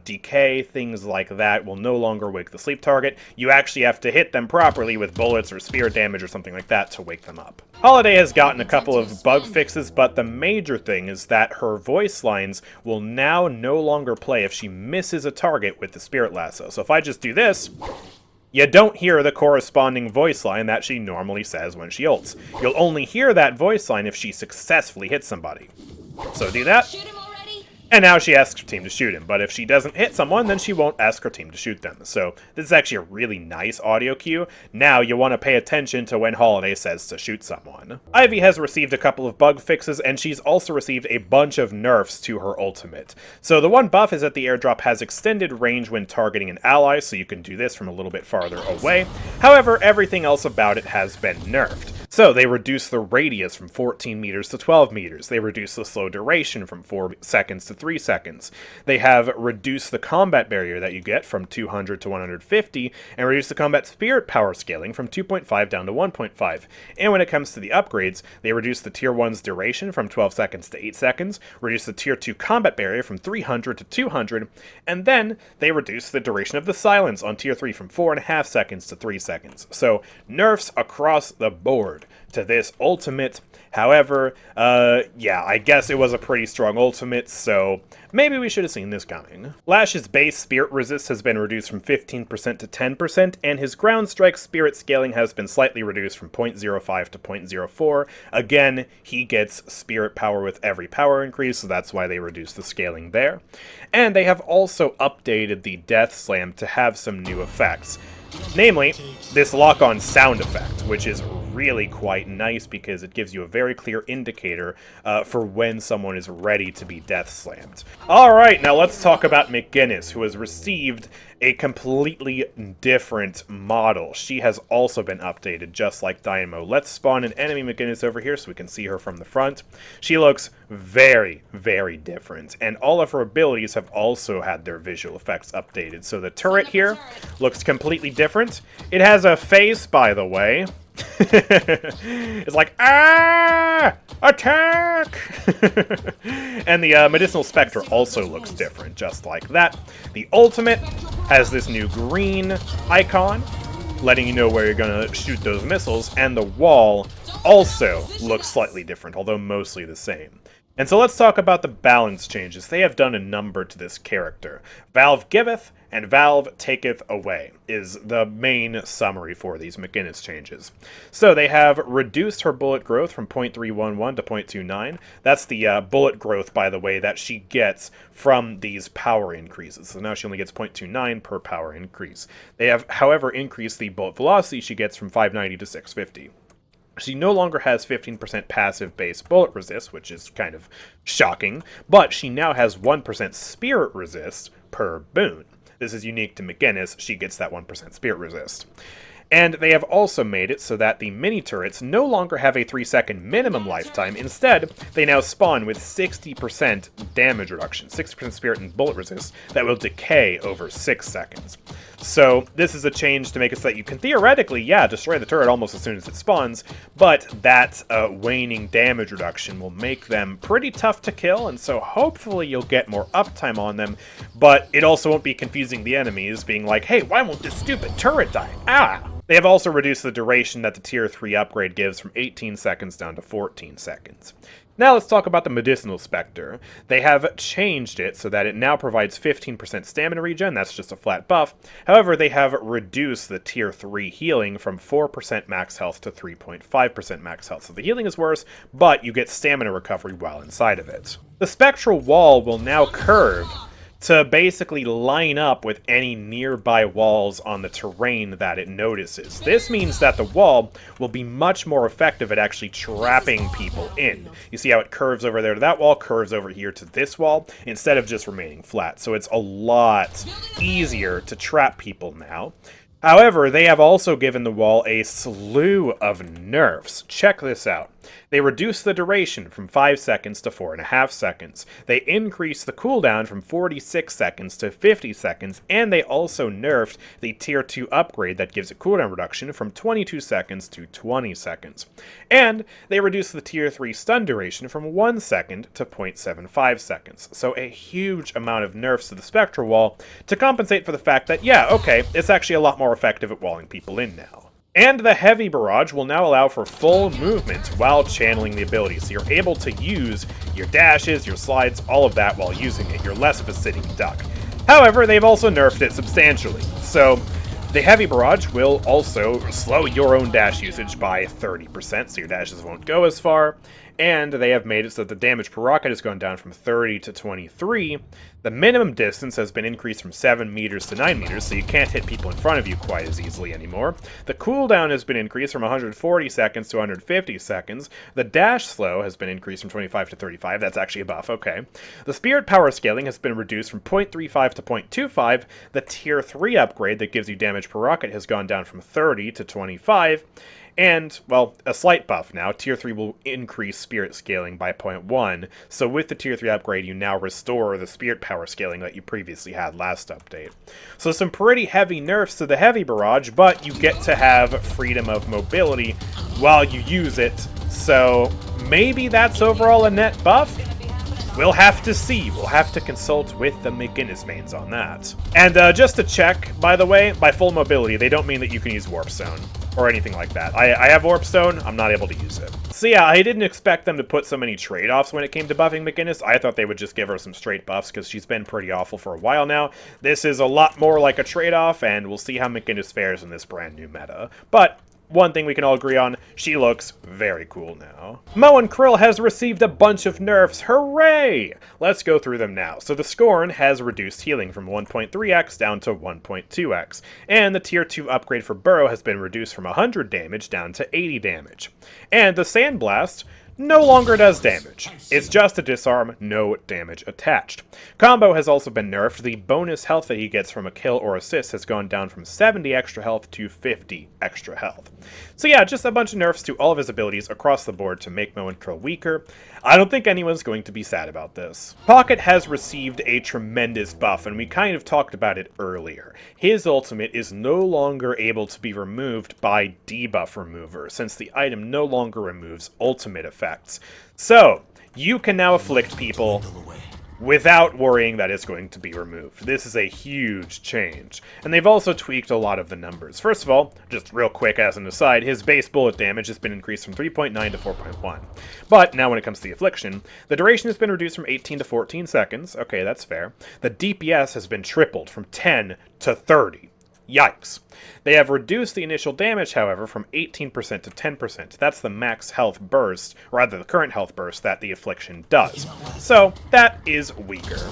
decay, things like that will no longer wake the sleep target. You actually have to hit them properly with bullets or spear damage or something like that to wake them up. Holliday has gotten a couple of bug fixes, but the major thing is that her voice lines will now no longer play if she misses a target with the Spirit Lasso. So if I just do this, you don't hear the corresponding voice line that she normally says when she ults. You'll only hear that voice line if she successfully hits somebody. So do that. And now she asks her team to shoot him, but if she doesn't hit someone, then she won't ask her team to shoot them. So this is actually a really nice audio cue. Now you want to pay attention to when Holliday says to shoot someone. Ivy has received a couple of bug fixes, and she's also received a bunch of nerfs to her ultimate. So the one buff is that the airdrop has extended range when targeting an ally, so you can do this from a little bit farther away. However, everything else about it has been nerfed. So they reduce the radius from 14 meters to 12 meters. They reduce the slow duration from 4 seconds to 3 seconds. They have reduced the combat barrier that you get from 200 to 150, and reduced the combat spirit power scaling from 2.5 down to 1.5. And when it comes to the upgrades, they reduce the tier 1's duration from 12 seconds to 8 seconds, reduce the tier 2 combat barrier from 300 to 200, and then they reduce the duration of the silence on tier 3 from 4.5 seconds to 3 seconds. So nerfs across the board to this ultimate. However, yeah, I guess it was a pretty strong ultimate, so maybe we should have seen this coming. Lash's base spirit resist has been reduced from 15% to 10%, and his ground strike spirit scaling has been slightly reduced from 0.05 to 0.04. Again, he gets spirit power with every power increase, so that's why they reduced the scaling there. And they have also updated the Death Slam to have some new effects. Namely, this lock-on sound effect, which is really quite nice because it gives you a very clear indicator for when someone is ready to be death slammed. Alright, now let's talk about McGinnis, who has received a completely different model. She has also been updated, just like Dynamo. Let's spawn an enemy McGinnis over here so we can see her from the front. She looks very, very different, and all of her abilities have also had their visual effects updated. So the turret here looks completely different. It has a face, by the way. It's like, ah! Attack! And the Medicinal Spectre also looks different, just like that. The ultimate has this new green icon, letting you know where you're gonna shoot those missiles, and the wall also looks slightly different, although mostly the same. And so let's talk about the balance changes. They have done a number to this character. Valve giveth, and Valve taketh away is the main summary for these McGinnis changes. So they have reduced her bullet growth from 0.311 to 0.29. That's the bullet growth, by the way, that she gets from these power increases. So now she only gets 0.29 per power increase. They have, however, increased the bullet velocity she gets from 590 to 650. She no longer has 15% passive base bullet resist, which is kind of shocking, but she now has 1% spirit resist per boon. This is unique to McGinnis. She gets that 1% spirit resist. And they have also made it so that the mini-turrets no longer have a 3-second minimum lifetime. Instead, they now spawn with 60% damage reduction, 60% spirit and bullet resist, that will decay over 6 seconds. So this is a change to make it so that you can theoretically, yeah, destroy the turret almost as soon as it spawns, but that waning damage reduction will make them pretty tough to kill, and so hopefully you'll get more uptime on them, but it also won't be confusing the enemies, being like, hey, why won't this stupid turret die? Ah! They have also reduced the duration that the Tier 3 upgrade gives from 18 seconds down to 14 seconds. Now let's talk about the Medicinal Spectre. They have changed it so that it now provides 15% stamina regen, that's just a flat buff. However, they have reduced the Tier 3 healing from 4% max health to 3.5% max health. So the healing is worse, but you get stamina recovery while inside of it. The Spectral Wall will now curve to basically line up with any nearby walls on the terrain that it notices. This means that the wall will be much more effective at actually trapping people in. You see how it curves over there to that wall, curves over here to this wall, instead of just remaining flat. So it's a lot easier to trap people now. However, they have also given the wall a slew of nerfs. Check this out. They reduced the duration from 5 seconds to 4.5 seconds. They increased the cooldown from 46 seconds to 50 seconds, and they also nerfed the tier 2 upgrade that gives a cooldown reduction from 22 seconds to 20 seconds. And they reduced the tier 3 stun duration from 1 second to 0.75 seconds. So a huge amount of nerfs to the Spectral Wall to compensate for the fact that, yeah, okay, it's actually a lot more effective at walling people in now. And the Heavy Barrage will now allow for full movement while channeling the ability, so you're able to use your dashes, your slides, all of that while using it. You're less of a sitting duck. However, they've also nerfed it substantially, so the Heavy Barrage will also slow your own dash usage by 30%, so your dashes won't go as far. And they have made it so that the damage per rocket has gone down from 30 to 23. The minimum distance has been increased from 7 meters to 9 meters, so you can't hit people in front of you quite as easily anymore. The cooldown has been increased from 140 seconds to 150 seconds. The dash slow has been increased from 25 to 35. That's actually a buff, okay. The spirit power scaling has been reduced from 0.35 to 0.25. The tier 3 upgrade that gives you damage per rocket has gone down from 30 to 25. And, well, a slight buff now. Tier 3 will increase spirit scaling by 0.1, so with the Tier 3 upgrade, you now restore the spirit power scaling that you previously had last update. So some pretty heavy nerfs to the Heavy Barrage, but you get to have freedom of mobility while you use it, so maybe that's overall a net buff? We'll have to see. We'll have to consult with the McGinnis mains on that. And just to check, by the way, by full mobility, they don't mean that you can use Warp Stone or anything like that. I have Warp Stone, I'm not able to use it. So yeah, I didn't expect them to put so many trade-offs when it came to buffing McGinnis. I thought they would just give her some straight buffs because she's been pretty awful for a while now. This is a lot more like a trade-off, and we'll see how McGinnis fares in this brand new meta. But one thing we can all agree on, she looks very cool now. Mo and Krill has received a bunch of nerfs, hooray! Let's go through them now. So the Scorn has reduced healing from 1.3x down to 1.2x, and the tier 2 upgrade for Burrow has been reduced from 100 damage down to 80 damage. And the Sandblast no longer does damage. It's just a disarm, no damage attached. Combo has also been nerfed. The bonus health that he gets from a kill or assist has gone down from 70 extra health to 50 extra health. So yeah, just a bunch of nerfs to all of his abilities across the board to make Mo and Krill weaker. I don't think anyone's going to be sad about this. Pocket has received a tremendous buff, and we kind of talked about it earlier. His ultimate is no longer able to be removed by debuff remover, since the item no longer removes ultimate effects. So, you can now afflict people without worrying that it's going to be removed. This is a huge change. And they've also tweaked a lot of the numbers. First of all, just real quick as an aside, his base bullet damage has been increased from 3.9 to 4.1. But now when it comes to the affliction, the duration has been reduced from 18 to 14 seconds. Okay, that's fair. The DPS has been tripled from 10 to 30. Yikes. They have reduced the initial damage, however, from 18% to 10%. That's the max health burst, or rather the current health burst that the affliction does. So, that is weaker.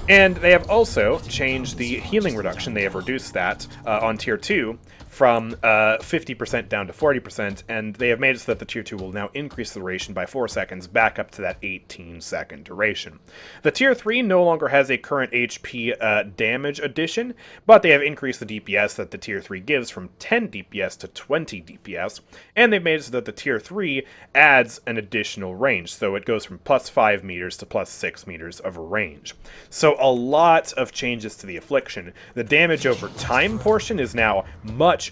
And they have also changed the healing reduction. They have reduced that on Tier 2 from 50% down to 40%, and they have made it so that the Tier 2 will now increase the duration by 4 seconds back up to that 18-second duration. The Tier 3 no longer has a current HP damage addition, but they have increased the DPS that the Tier 3 gives from 10 DPS to 20 DPS, and they've made it so that the Tier 3 adds an additional range, so it goes from plus 5 meters to plus 6 meters of range. So a lot of changes to the affliction. The damage over time portion is now much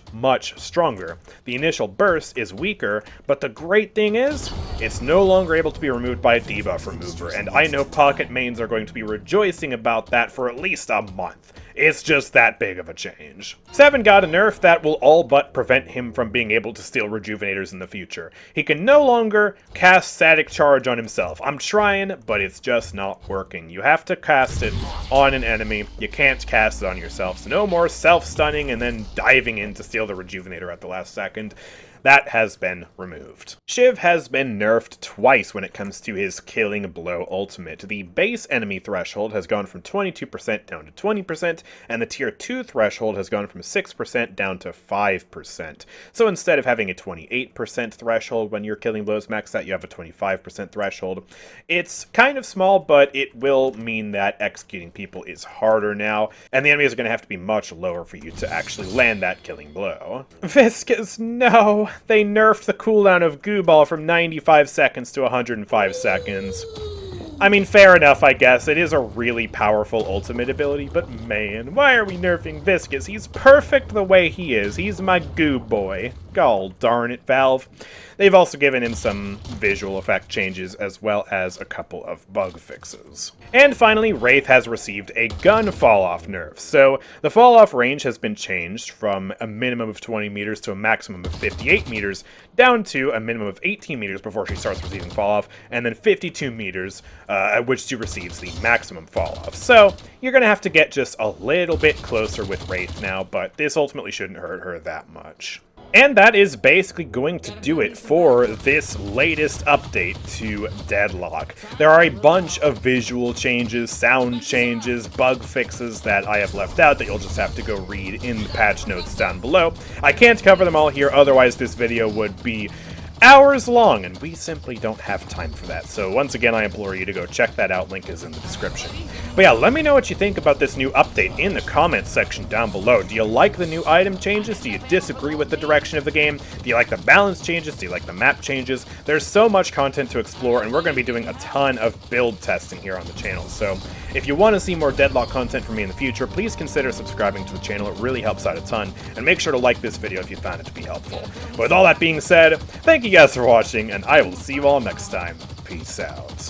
stronger. The initial burst is weaker, but the great thing is, it's no longer able to be removed by a debuff remover, and I know Pocket mains are going to be rejoicing about that for at least a month. It's just that big of a change. 7 got a nerf that will all but prevent him from being able to steal rejuvenators in the future. He can no longer cast static charge on himself. I'm trying, but it's just not working. You have to cast it on an enemy. You can't cast it on yourself. So no more self-stunning and then diving in to steal the rejuvenator at the last second. That has been removed. Shiv has been nerfed twice when it comes to his Killing Blow ultimate. The base enemy threshold has gone from 22% down to 20%, and the Tier 2 threshold has gone from 6% down to 5%. So instead of having a 28% threshold when your Killing Blows max out, you have a 25% threshold. It's kind of small, but it will mean that executing people is harder now, and the enemies are going to have to be much lower for you to actually land that Killing Blow. Viscous, no! they nerfed the cooldown of Goo Ball from 95 seconds to 105 seconds. I mean, fair enough, I guess. It is a really powerful ultimate ability, but man, why are we nerfing Viscous? He's perfect the way he is. He's my goo boy. God darn it, Valve. They've also given him some visual effect changes as well as a couple of bug fixes. And finally, Wraith has received a gun fall-off nerf. So the fall-off range has been changed from a minimum of 20 meters to a maximum of 58 meters, down to a minimum of 18 meters before she starts receiving fall-off, and then 52 meters at which she receives the maximum fall-off. So you're going to have to get just a little bit closer with Wraith now, but this ultimately shouldn't hurt her that much. And that is basically going to do it for this latest update to Deadlock. There are a bunch of visual changes, sound changes, bug fixes that I have left out that you'll just have to go read in the patch notes down below. I can't cover them all here, otherwise this video would be hours long, and we simply don't have time for that. So once again, I implore you to go check that out. Link is in the description. But yeah, let me know what you think about this new update in the comments section down below. Do you like the new item changes? Do you disagree with the direction of the game? Do you like the balance changes? Do you like the map changes? There's so much content to explore, and we're going to be doing a ton of build testing here on the channel. So if you want to see more Deadlock content from me in the future, please consider subscribing to the channel. It really helps out a ton. And make sure to like this video if you found it to be helpful. But with all that being said, thank you guys for watching, and I will see you all next time. Peace out.